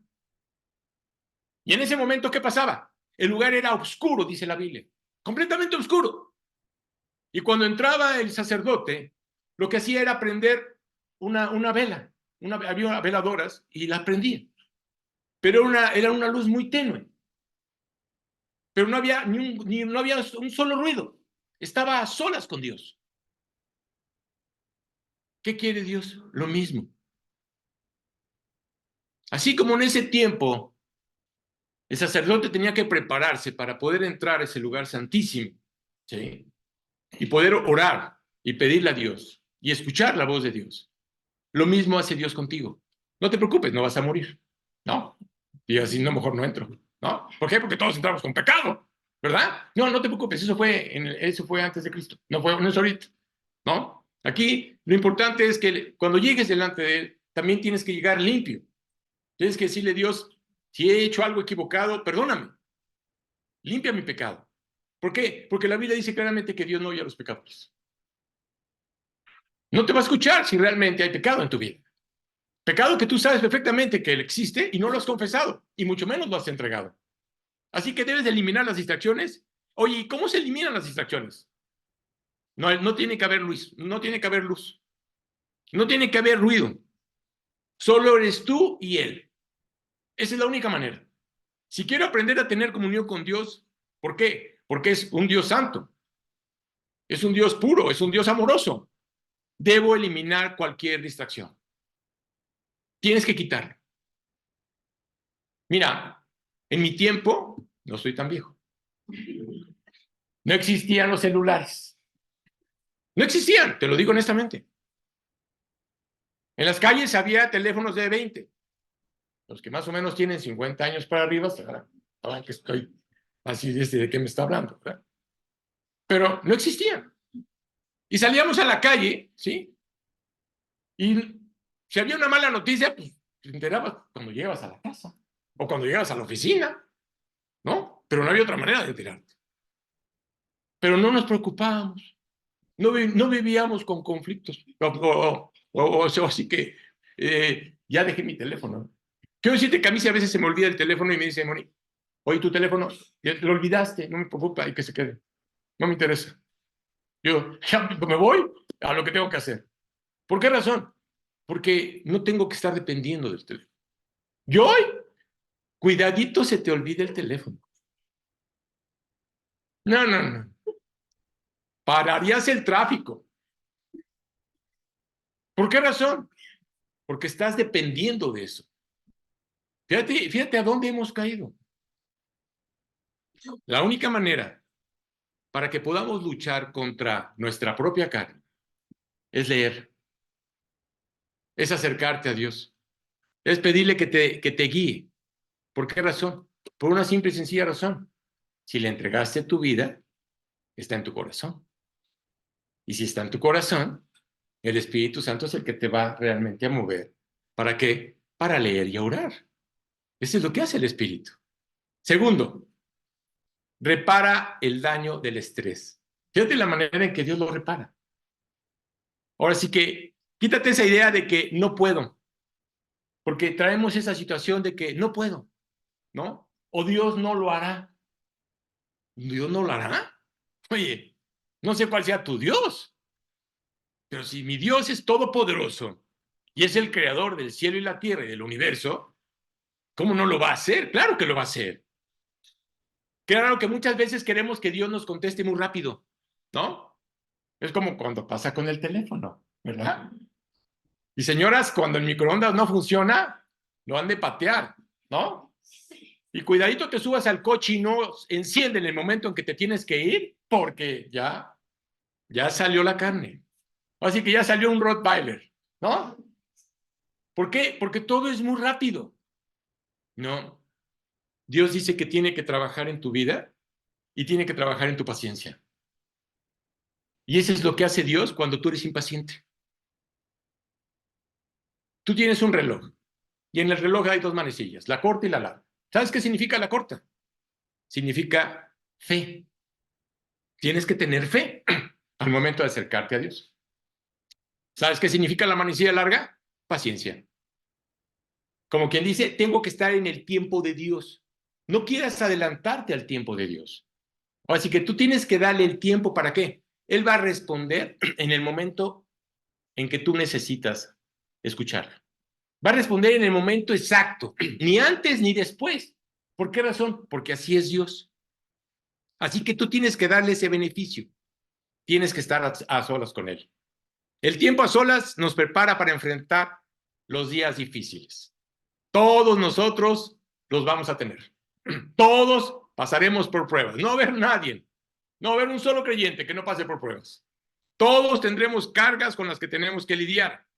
Y en ese momento, ¿qué pasaba? El lugar era oscuro, dice la Biblia, completamente oscuro. Y cuando entraba el sacerdote, lo que hacía era prender una vela, había veladoras y las prendía. Pero era una luz muy tenue. Pero no había no había un solo ruido. Estaba a solas con Dios. ¿Qué quiere Dios? Lo mismo. Así como en ese tiempo el sacerdote tenía que prepararse para poder entrar a ese lugar santísimo, ¿sí? Y poder orar y pedirle a Dios y escuchar la voz de Dios. Lo mismo hace Dios contigo. No te preocupes, no vas a morir. No. Y así no, mejor no entro. ¿No? ¿Por qué? Porque todos entramos con pecado, ¿verdad? No, no te preocupes, eso fue antes de Cristo. No es ahorita. ¿No? Aquí lo importante es que cuando llegues delante de Él, también tienes que llegar limpio. Tienes que decirle a Dios, si he hecho algo equivocado, perdóname. Limpia mi pecado. ¿Por qué? Porque la Biblia dice claramente que Dios no oye a los pecadores. No te va a escuchar si realmente hay pecado en tu vida. Pecado que tú sabes perfectamente que él existe y no lo has confesado, y mucho menos lo has entregado. Así que debes de eliminar las distracciones Oye, ¿y cómo se eliminan las distracciones? No tiene que haber luz, no tiene que haber luz, no tiene que haber ruido. Solo eres tú y Él. Esa es la única manera. Si quiero aprender a tener comunión con Dios, ¿por qué? Porque es un Dios santo, es un Dios puro, es un Dios amoroso. Debo eliminar cualquier distracción. Tienes que quitarlo. Mira, en mi tiempo, no soy tan viejo, no existían los celulares. No existían, te lo digo honestamente. En las calles había teléfonos de 20. Los que más o menos tienen 50 años para arriba sabrán que estoy así de qué me está hablando, ¿verdad? Pero no existían. Y salíamos a la calle, ¿sí? Y si había una mala noticia, pues te enterabas cuando llegabas a la casa o cuando llegabas a la oficina, ¿no? Pero no había otra manera de enterarte. Pero no nos preocupábamos, no vivíamos con conflictos. Así que ya dejé mi teléfono. Quiero decirte que a mí sí a veces se me olvida el teléfono y me dice, Moni, oye, tu teléfono, lo olvidaste, no me preocupa, hay que se quede. No me interesa. Yo ya me voy a lo que tengo que hacer. ¿Por qué razón? Porque no tengo que estar dependiendo del teléfono. Yo hoy, cuidadito se te olvida el teléfono. No, no, no. Pararías el tráfico. ¿Por qué razón? Porque estás dependiendo de eso. Fíjate a dónde hemos caído. La única manera para que podamos luchar contra nuestra propia carne es leer, es acercarte a Dios, es pedirle que te guíe. ¿Por qué razón? Por una simple y sencilla razón. Si le entregaste tu vida, está en tu corazón. Y si está en tu corazón, el Espíritu Santo es el que te va realmente a mover. ¿Para qué? Para leer y a orar. Eso es lo que hace el Espíritu. Segundo, repara el daño del estrés. Fíjate la manera en que Dios lo repara. Ahora sí que quítate esa idea de que no puedo, porque traemos esa situación de que no puedo, ¿no? O Dios no lo hará. ¿Dios no lo hará? Oye, no sé cuál sea tu Dios, pero si mi Dios es todopoderoso y es el creador del cielo y la tierra y del universo, ¿cómo no lo va a hacer? Claro que lo va a hacer. Claro que muchas veces queremos que Dios nos conteste muy rápido, ¿no? Es como cuando pasa con el teléfono, ¿verdad? Y señoras, cuando el microondas no funciona, lo han de patear, ¿no? Y cuidadito te subas al coche y no enciende en el momento en que te tienes que ir, porque ya salió la carne. Así que ya salió un Rottweiler, ¿no? ¿Por qué? Porque todo es muy rápido. No. Dios dice que tiene que trabajar en tu vida y tiene que trabajar en tu paciencia. Y eso es lo que hace Dios cuando tú eres impaciente. Tú tienes un reloj y en el reloj hay dos manecillas, la corta y la larga. ¿Sabes qué significa la corta? Significa fe. Tienes que tener fe al momento de acercarte a Dios. ¿Sabes qué significa la manecilla larga? Paciencia. Como quien dice, tengo que estar en el tiempo de Dios. No quieras adelantarte al tiempo de Dios. Así que tú tienes que darle el tiempo. ¿Para qué? Él va a responder en el momento en que tú necesitas escucharlo. Va a responder en el momento exacto, ni antes ni después. ¿Por qué razón? Porque así es Dios. Así que tú tienes que darle ese beneficio. Tienes que estar a solas con Él. El tiempo a solas nos prepara para enfrentar los días difíciles. Todos nosotros los vamos a tener. Todos pasaremos por pruebas. No va a haber nadie, no va a haber un solo creyente que no pase por pruebas. Todos tendremos cargas con las que tenemos que lidiar.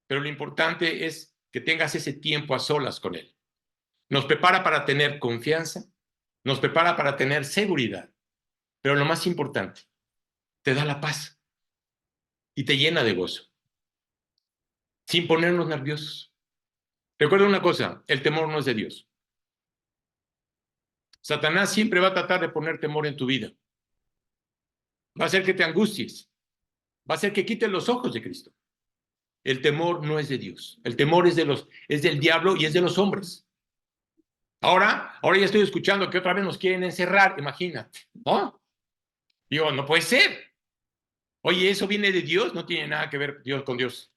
Pero lo importante es que tengas ese tiempo a solas con Él. Nos prepara para tener confianza, nos prepara para tener seguridad. Pero lo más importante, te da la paz y te llena de gozo, sin ponernos nerviosos. Recuerda una cosa, el temor no es de Dios. Satanás siempre va a tratar de poner temor en tu vida. Va a hacer que te angusties. Va a hacer que quites los ojos de Cristo. El temor no es de Dios. El temor es del diablo y es de los hombres. Ahora ya estoy escuchando que otra vez nos quieren encerrar, imagínate, ¿no? Digo, no puede ser. Oye, ¿eso viene de Dios? No tiene nada que ver Dios con Dios.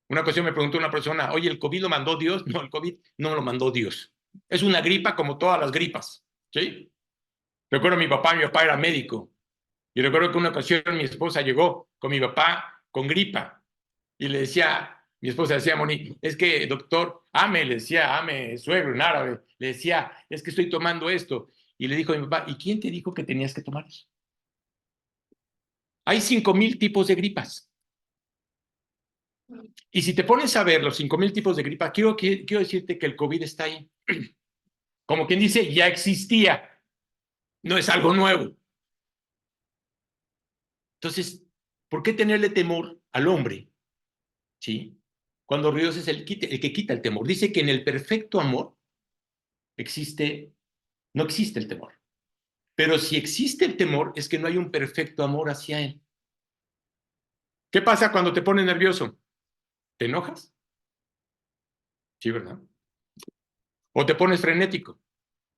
Una ocasión me preguntó una persona, oye, ¿el COVID lo mandó Dios? No, el COVID no lo mandó Dios. Es una gripa como todas las gripas, ¿sí? Recuerdo a mi papá era médico, y recuerdo que una ocasión mi esposa llegó con mi papá con gripa, y le decía, mi esposa decía, Moni, es que doctor, le decía, suegro en árabe, le decía, es que estoy tomando esto. Y le dijo a mi papá, ¿y quién te dijo que tenías que tomar eso? Hay 5,000 tipos de gripas. Y si te pones a ver los 5,000 tipos de gripa, quiero decirte que el COVID está ahí. Como quien dice, ya existía. No es algo nuevo. Entonces, ¿por qué tenerle temor al hombre? ¿Sí? Cuando Dios es el que quita el temor. Dice que en el perfecto amor no existe el temor. Pero si existe el temor, es que no hay un perfecto amor hacia él. ¿Qué pasa cuando te pones nervioso? ¿Te enojas? Sí, ¿verdad? ¿O te pones frenético?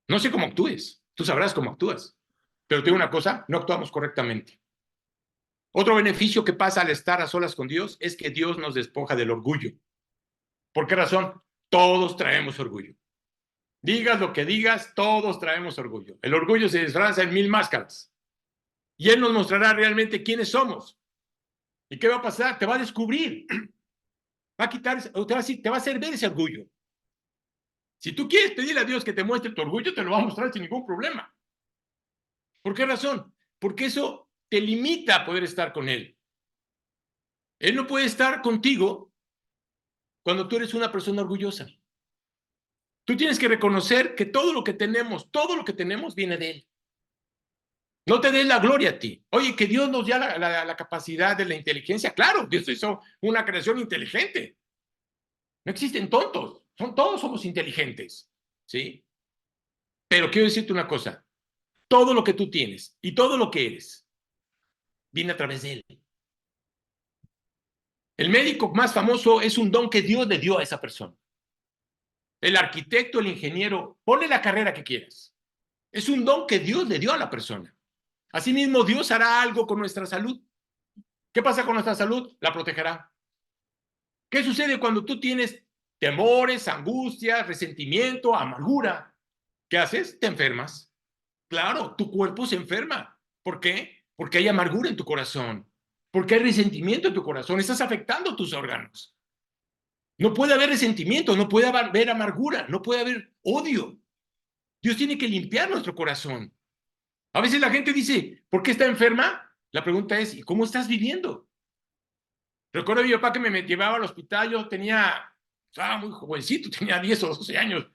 No sé cómo actúes. Tú sabrás cómo actúas. Pero te digo una cosa, no actuamos correctamente. Otro beneficio que pasa al estar a solas con Dios es que Dios nos despoja del orgullo. ¿Por qué razón? Todos traemos orgullo. Digas lo que digas, todos traemos orgullo. El orgullo se disfraza en 1000 máscaras. Y Él nos mostrará realmente quiénes somos. ¿Y qué va a pasar? Te va a descubrir. Va a quitar, te va a hacer ver ese orgullo. Si tú quieres pedirle a Dios que te muestre tu orgullo, te lo va a mostrar sin ningún problema. ¿Por qué razón? Porque eso te limita a poder estar con Él. Él no puede estar contigo cuando tú eres una persona orgullosa. Tú tienes que reconocer que todo lo que tenemos viene de Él. No te des la gloria a ti. Oye, que Dios nos da la capacidad de la inteligencia. Claro, Dios hizo una creación inteligente. No existen tontos. Todos somos inteligentes. ¿Sí? Pero quiero decirte una cosa. Todo lo que tú tienes y todo lo que eres viene a través de Él. El médico más famoso es un don que Dios le dio a esa persona. El arquitecto, el ingeniero, ponle la carrera que quieras. Es un don que Dios le dio a la persona. Asimismo, Dios hará algo con nuestra salud. ¿Qué pasa con nuestra salud? La protegerá. ¿Qué sucede cuando tú tienes temores, angustias, resentimiento, amargura? ¿Qué haces? Te enfermas. Claro, tu cuerpo se enferma. ¿Por qué? Porque hay amargura en tu corazón. Porque hay resentimiento en tu corazón. Estás afectando tus órganos. No puede haber resentimiento, no puede haber amargura, no puede haber odio. Dios tiene que limpiar nuestro corazón. A veces la gente dice, ¿por qué está enferma? La pregunta es, ¿y cómo estás viviendo? Recuerdo a mi papá que me llevaba al hospital, yo estaba muy jovencito, tenía 10 o 12 años,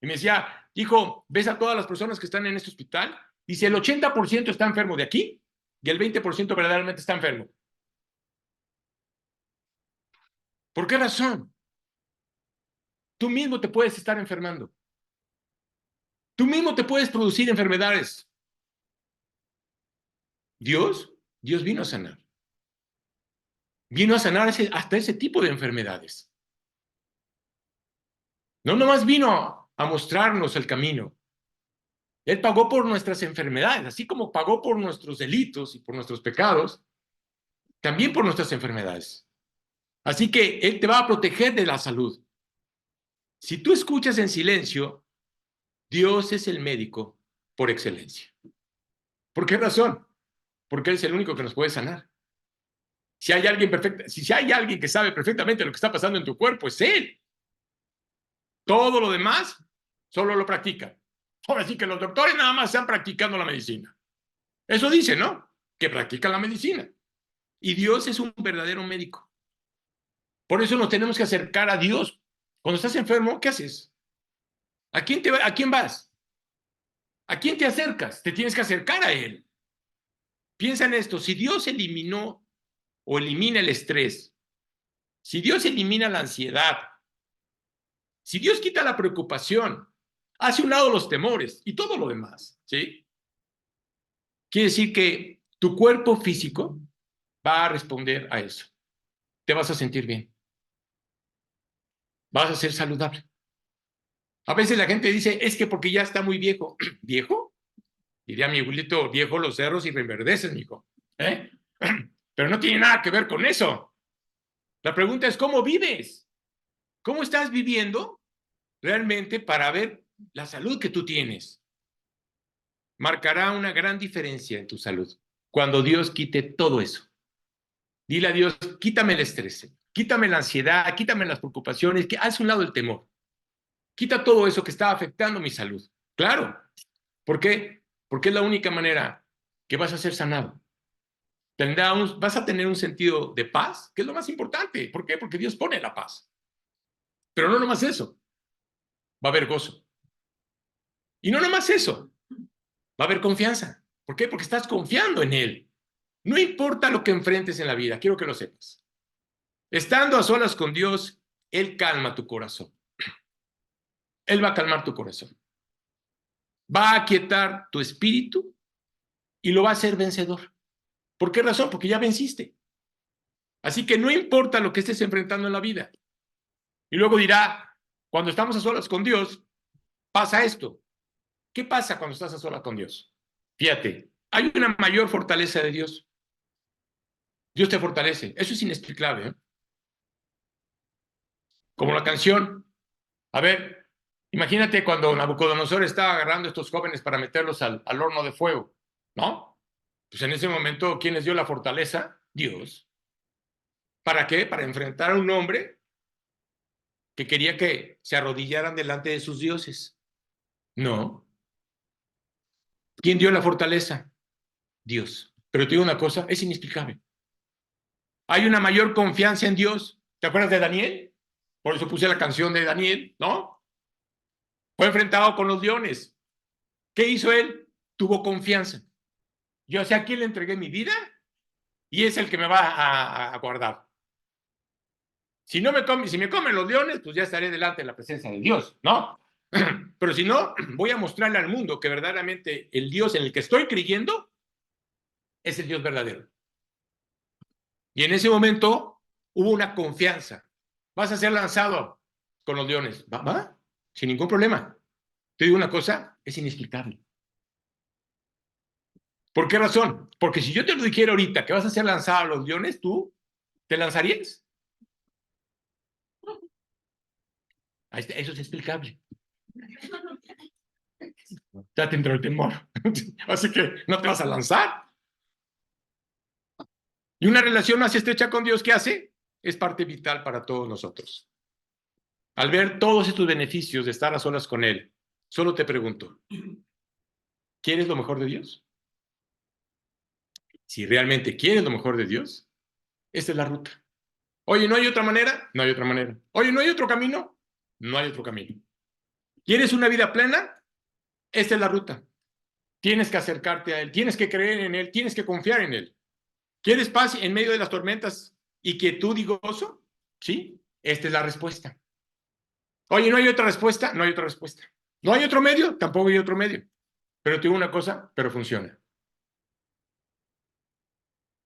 y me decía, hijo, ¿ves a todas las personas que están en este hospital? Dice, el 80% está enfermo de aquí y el 20% verdaderamente está enfermo. ¿Por qué razón? Tú mismo te puedes estar enfermando. Tú mismo te puedes producir enfermedades. Dios vino a sanar. Vino a sanar hasta ese tipo de enfermedades. No nomás vino a mostrarnos el camino. Él pagó por nuestras enfermedades, así como pagó por nuestros delitos y por nuestros pecados, también por nuestras enfermedades. Así que Él te va a proteger de la salud. Si tú escuchas en silencio, Dios es el médico por excelencia. ¿Por qué razón? Porque Él es el único que nos puede sanar. Si hay alguien que sabe perfectamente lo que está pasando en tu cuerpo, es Él. Todo lo demás solo lo practica. Ahora sí que los doctores nada más están practicando la medicina. Eso dice, ¿no? Que practican la medicina. Y Dios es un verdadero médico. Por eso nos tenemos que acercar a Dios. Cuando estás enfermo, ¿qué haces? ¿A quién vas? ¿A quién te acercas? Te tienes que acercar a Él. Piensa en esto. Si Dios eliminó o elimina el estrés, si Dios elimina la ansiedad, si Dios quita la preocupación, hace un lado los temores y todo lo demás, ¿sí? Quiere decir que tu cuerpo físico va a responder a eso. Te vas a sentir bien. Vas a ser saludable. A veces la gente dice, es que porque ya está muy viejo. ¿Viejo? Diría mi abuelito, viejo los cerros y reverdeces, mijo. ¿Eh? Pero no tiene nada que ver con eso. La pregunta es, ¿cómo vives? ¿Cómo estás viviendo realmente para ver la salud que tú tienes? Marcará una gran diferencia en tu salud cuando Dios quite todo eso. Dile a Dios, quítame el estrés, quítame la ansiedad, quítame las preocupaciones, que haz un lado el temor. Quita todo eso que está afectando mi salud. Claro. ¿Por qué? Porque es la única manera que vas a ser sanado. Vas a tener un sentido de paz, que es lo más importante. ¿Por qué? Porque Dios pone la paz. Pero no nomás eso. Va a haber gozo. Y no nomás eso. Va a haber confianza. ¿Por qué? Porque estás confiando en Él. No importa lo que enfrentes en la vida, quiero que lo sepas. Estando a solas con Dios, Él calma tu corazón. Él va a calmar tu corazón. Va a aquietar tu espíritu y lo va a hacer vencedor. ¿Por qué razón? Porque ya venciste. Así que no importa lo que estés enfrentando en la vida. Y luego dirá, cuando estamos a solas con Dios, pasa esto. ¿Qué pasa cuando estás a solas con Dios? Fíjate, hay una mayor fortaleza de Dios. Dios te fortalece. Eso es inexplicable, ¿eh? Como la canción. A ver, imagínate cuando Nabucodonosor estaba agarrando a estos jóvenes para meterlos al horno de fuego, ¿no? Pues en ese momento, ¿quién les dio la fortaleza? Dios. ¿Para qué? Para enfrentar a un hombre que quería que se arrodillaran delante de sus dioses. No. ¿Quién dio la fortaleza? Dios. Pero te digo una cosa, es inexplicable. Hay una mayor confianza en Dios. ¿Te acuerdas de Daniel? Por eso puse la canción de Daniel, ¿no? Fue enfrentado con los leones. ¿Qué hizo él? Tuvo confianza. Yo sé a quién le entregué mi vida y es el que me va a guardar. Si me comen los leones, pues ya estaré delante de la presencia de Dios, ¿no? Pero si no, voy a mostrarle al mundo que verdaderamente el Dios en el que estoy creyendo es el Dios verdadero. Y en ese momento hubo una confianza. Vas a ser lanzado con los leones. ¿Va? Sin ningún problema. Te digo una cosa, es inexplicable. ¿Por qué razón? Porque si yo te lo dijera ahorita que vas a ser lanzado a los leones, ¿tú te lanzarías? Eso es explicable. Ya te entró el temor. Así que no te vas a lanzar. Y una relación más estrecha con Dios, ¿qué hace? Es parte vital para todos nosotros. Al ver todos estos beneficios de estar a solas con Él, solo te pregunto, ¿quieres lo mejor de Dios? Si realmente quieres lo mejor de Dios, esta es la ruta. Oye, ¿no hay otra manera? No hay otra manera. Oye, ¿no hay otro camino? No hay otro camino. ¿Quieres una vida plena? Esta es la ruta. Tienes que acercarte a Él, tienes que creer en Él, tienes que confiar en Él. ¿Quieres paz en medio de las tormentas y quietud y gozo? Sí, esta es la respuesta. Oye, ¿no hay otra respuesta? No hay otra respuesta. ¿No hay otro medio? Tampoco hay otro medio. Pero te digo una cosa, pero funciona.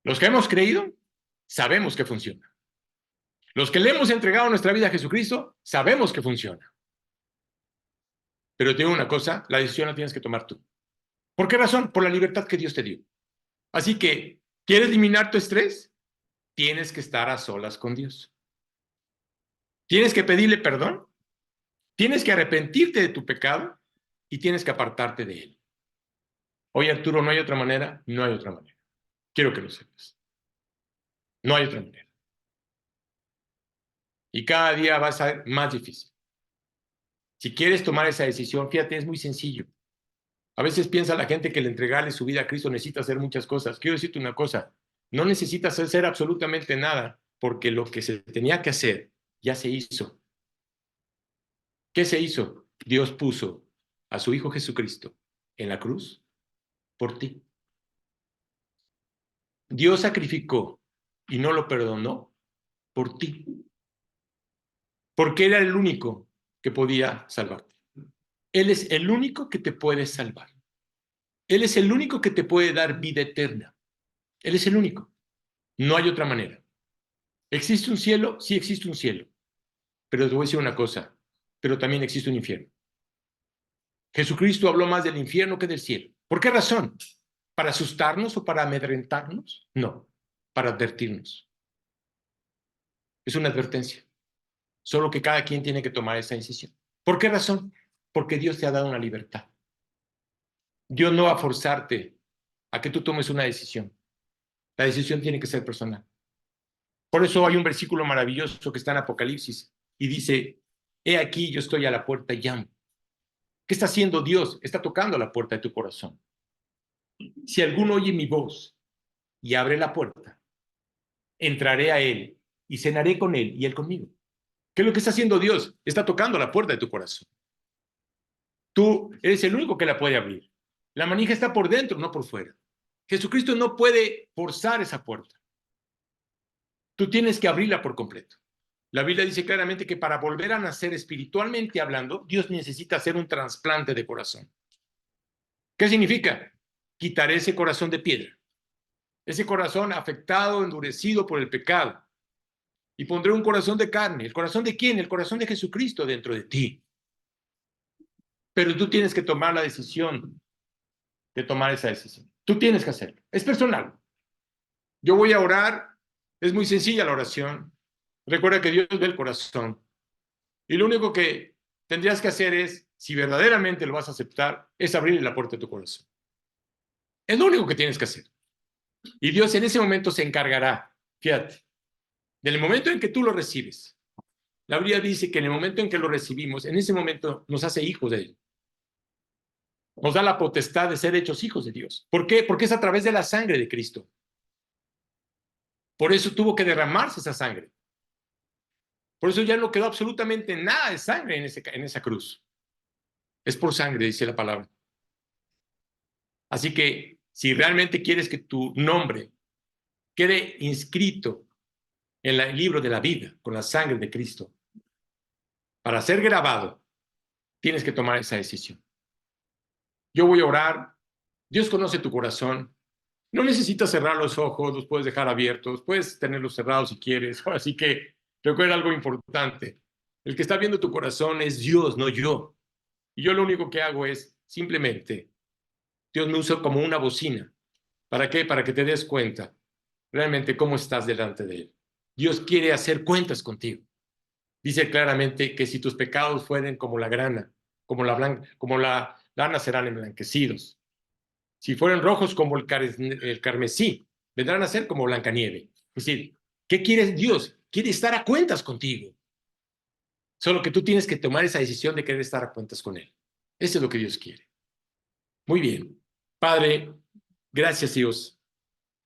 Los que hemos creído, sabemos que funciona. Los que le hemos entregado nuestra vida a Jesucristo, sabemos que funciona. Pero te digo una cosa, la decisión la tienes que tomar tú. ¿Por qué razón? Por la libertad que Dios te dio. Así que, ¿quieres eliminar tu estrés? Tienes que estar a solas con Dios. Tienes que pedirle perdón, tienes que arrepentirte de tu pecado y tienes que apartarte de él. Oye, Arturo, ¿no hay otra manera? No hay otra manera. Quiero que lo sepas. No hay otra manera. Y cada día va a ser más difícil. Si quieres tomar esa decisión, fíjate, es muy sencillo. A veces piensa la gente que el entregarle su vida a Cristo necesita hacer muchas cosas. Quiero decirte una cosa, no necesitas hacer absolutamente nada, porque lo que se tenía que hacer ya se hizo. ¿Qué se hizo? Dios puso a su Hijo Jesucristo en la cruz por ti. Dios sacrificó y no lo perdonó por ti, porque era el único que podía salvarte. Él es el único que te puede salvar. Él es el único que te puede dar vida eterna. Él es el único. No hay otra manera. ¿Existe un cielo? Sí existe un cielo. Pero te voy a decir una cosa, pero también existe un infierno. Jesucristo habló más del infierno que del cielo. ¿Por qué razón? ¿Para asustarnos o para amedrentarnos? No, para advertirnos. Es una advertencia. Solo que cada quien tiene que tomar esa decisión. ¿Por qué razón? Porque Dios te ha dado una libertad. Dios no va a forzarte a que tú tomes una decisión. La decisión tiene que ser personal. Por eso hay un versículo maravilloso que está en Apocalipsis y dice, he aquí yo estoy a la puerta y llamo. ¿Qué está haciendo Dios? Está tocando la puerta de tu corazón. Si alguno oye mi voz y abre la puerta, entraré a él y cenaré con él y él conmigo. ¿Qué es lo que está haciendo Dios? Está tocando la puerta de tu corazón. Tú eres el único que la puede abrir. La manija está por dentro, no por fuera. Jesucristo no puede forzar esa puerta. Tú tienes que abrirla por completo. La Biblia dice claramente que para volver a nacer espiritualmente hablando, Dios necesita hacer un trasplante de corazón. ¿Qué significa? Quitar ese corazón de piedra, ese corazón afectado, endurecido por el pecado, y pondré un corazón de carne. ¿El corazón de quién? El corazón de Jesucristo dentro de ti. Pero tú tienes que tomar la decisión de tomar esa decisión. Tú tienes que hacerlo. Es personal. Yo voy a orar. Es muy sencilla la oración. Recuerda que Dios ve el corazón. Y lo único que tendrías que hacer es, si verdaderamente lo vas a aceptar, es abrirle la puerta de tu corazón. Es lo único que tienes que hacer. Y Dios en ese momento se encargará, fíjate, del momento en que tú lo recibes. La Biblia dice que en el momento en que lo recibimos, en ese momento nos hace hijos de Él. Nos da la potestad de ser hechos hijos de Dios. ¿Por qué? Porque es a través de la sangre de Cristo. Por eso tuvo que derramarse esa sangre. Por eso ya no quedó absolutamente nada de sangre en esa cruz. Es por sangre, dice la palabra. Así que si realmente quieres que tu nombre quede inscrito en el libro de la vida con la sangre de Cristo, para ser grabado, tienes que tomar esa decisión. Yo voy a orar. Dios conoce tu corazón. No necesitas cerrar los ojos, los puedes dejar abiertos, puedes tenerlos cerrados si quieres. Así que recuerda algo importante. El que está viendo tu corazón es Dios, no yo. Y yo lo único que hago es simplemente, Dios me usa como una bocina. ¿Para qué? Para que te des cuenta realmente cómo estás delante de Él. Dios quiere hacer cuentas contigo. Dice claramente que si tus pecados fueren como la grana, como la lana serán emblanquecidos. Si fueran rojos como el carmesí, vendrán a ser como Blancanieve. Es decir, ¿qué quiere Dios? Quiere estar a cuentas contigo. Solo que tú tienes que tomar esa decisión de querer estar a cuentas con Él. Eso es lo que Dios quiere. Muy bien. Padre, gracias Dios.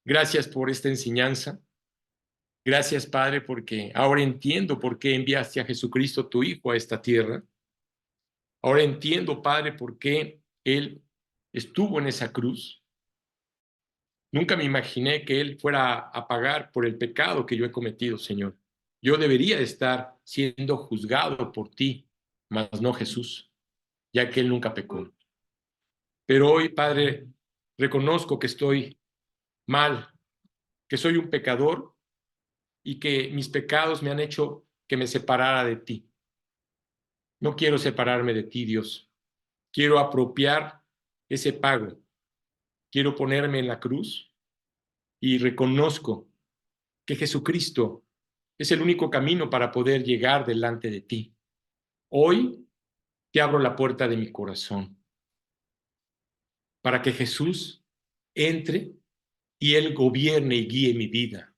Gracias por esta enseñanza. Gracias, Padre, porque ahora entiendo por qué enviaste a Jesucristo, tu Hijo, a esta tierra. Ahora entiendo, Padre, por qué Él estuvo en esa cruz. Nunca me imaginé que Él fuera a pagar por el pecado que yo he cometido, Señor. Yo debería estar siendo juzgado por ti, mas no Jesús, ya que Él nunca pecó. Pero hoy, Padre, reconozco que estoy mal, que soy un pecador y que mis pecados me han hecho que me separara de ti. No quiero separarme de ti, Dios. Quiero apropiar ese pago. Quiero ponerme en la cruz y reconozco que Jesucristo es el único camino para poder llegar delante de ti. Hoy te abro la puerta de mi corazón para que Jesús entre y Él gobierne y guíe mi vida.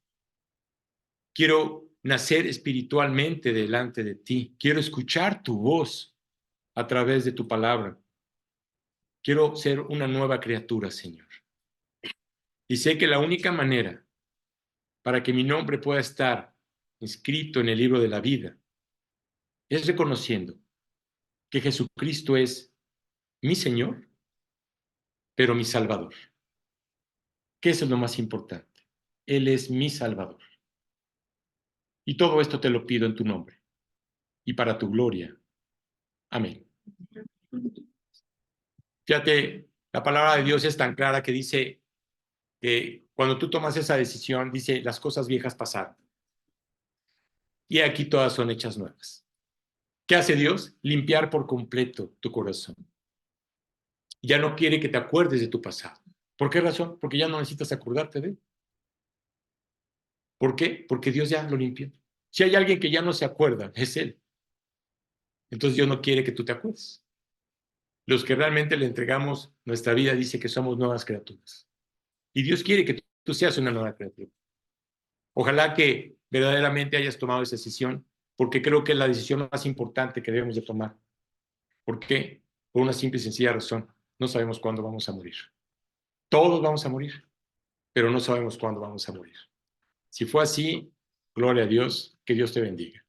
Quiero nacer espiritualmente delante de ti. Quiero escuchar tu voz a través de tu palabra. Quiero ser una nueva criatura, Señor. Y sé que la única manera para que mi nombre pueda estar inscrito en el libro de la vida es reconociendo que Jesucristo es mi Señor, pero mi Salvador. Que eso es lo más importante. Él es mi Salvador. Y todo esto te lo pido en tu nombre y para tu gloria. Amén. Fíjate, la palabra de Dios es tan clara que dice que cuando tú tomas esa decisión, dice, las cosas viejas pasaron. Y aquí todas son hechas nuevas. ¿Qué hace Dios? Limpiar por completo tu corazón. Ya no quiere que te acuerdes de tu pasado. ¿Por qué razón? Porque ya no necesitas acordarte de él. ¿Por qué? Porque Dios ya lo limpió. Si hay alguien que ya no se acuerda, es Él. Entonces Dios no quiere que tú te acuerdes. Los que realmente le entregamos nuestra vida dice que somos nuevas criaturas. Y Dios quiere que tú seas una nueva criatura. Ojalá que verdaderamente hayas tomado esa decisión, porque creo que es la decisión más importante que debemos de tomar. ¿Por qué? Por una simple y sencilla razón. No sabemos cuándo vamos a morir. Todos vamos a morir, pero no sabemos cuándo vamos a morir. Si fue así, gloria a Dios, que Dios te bendiga.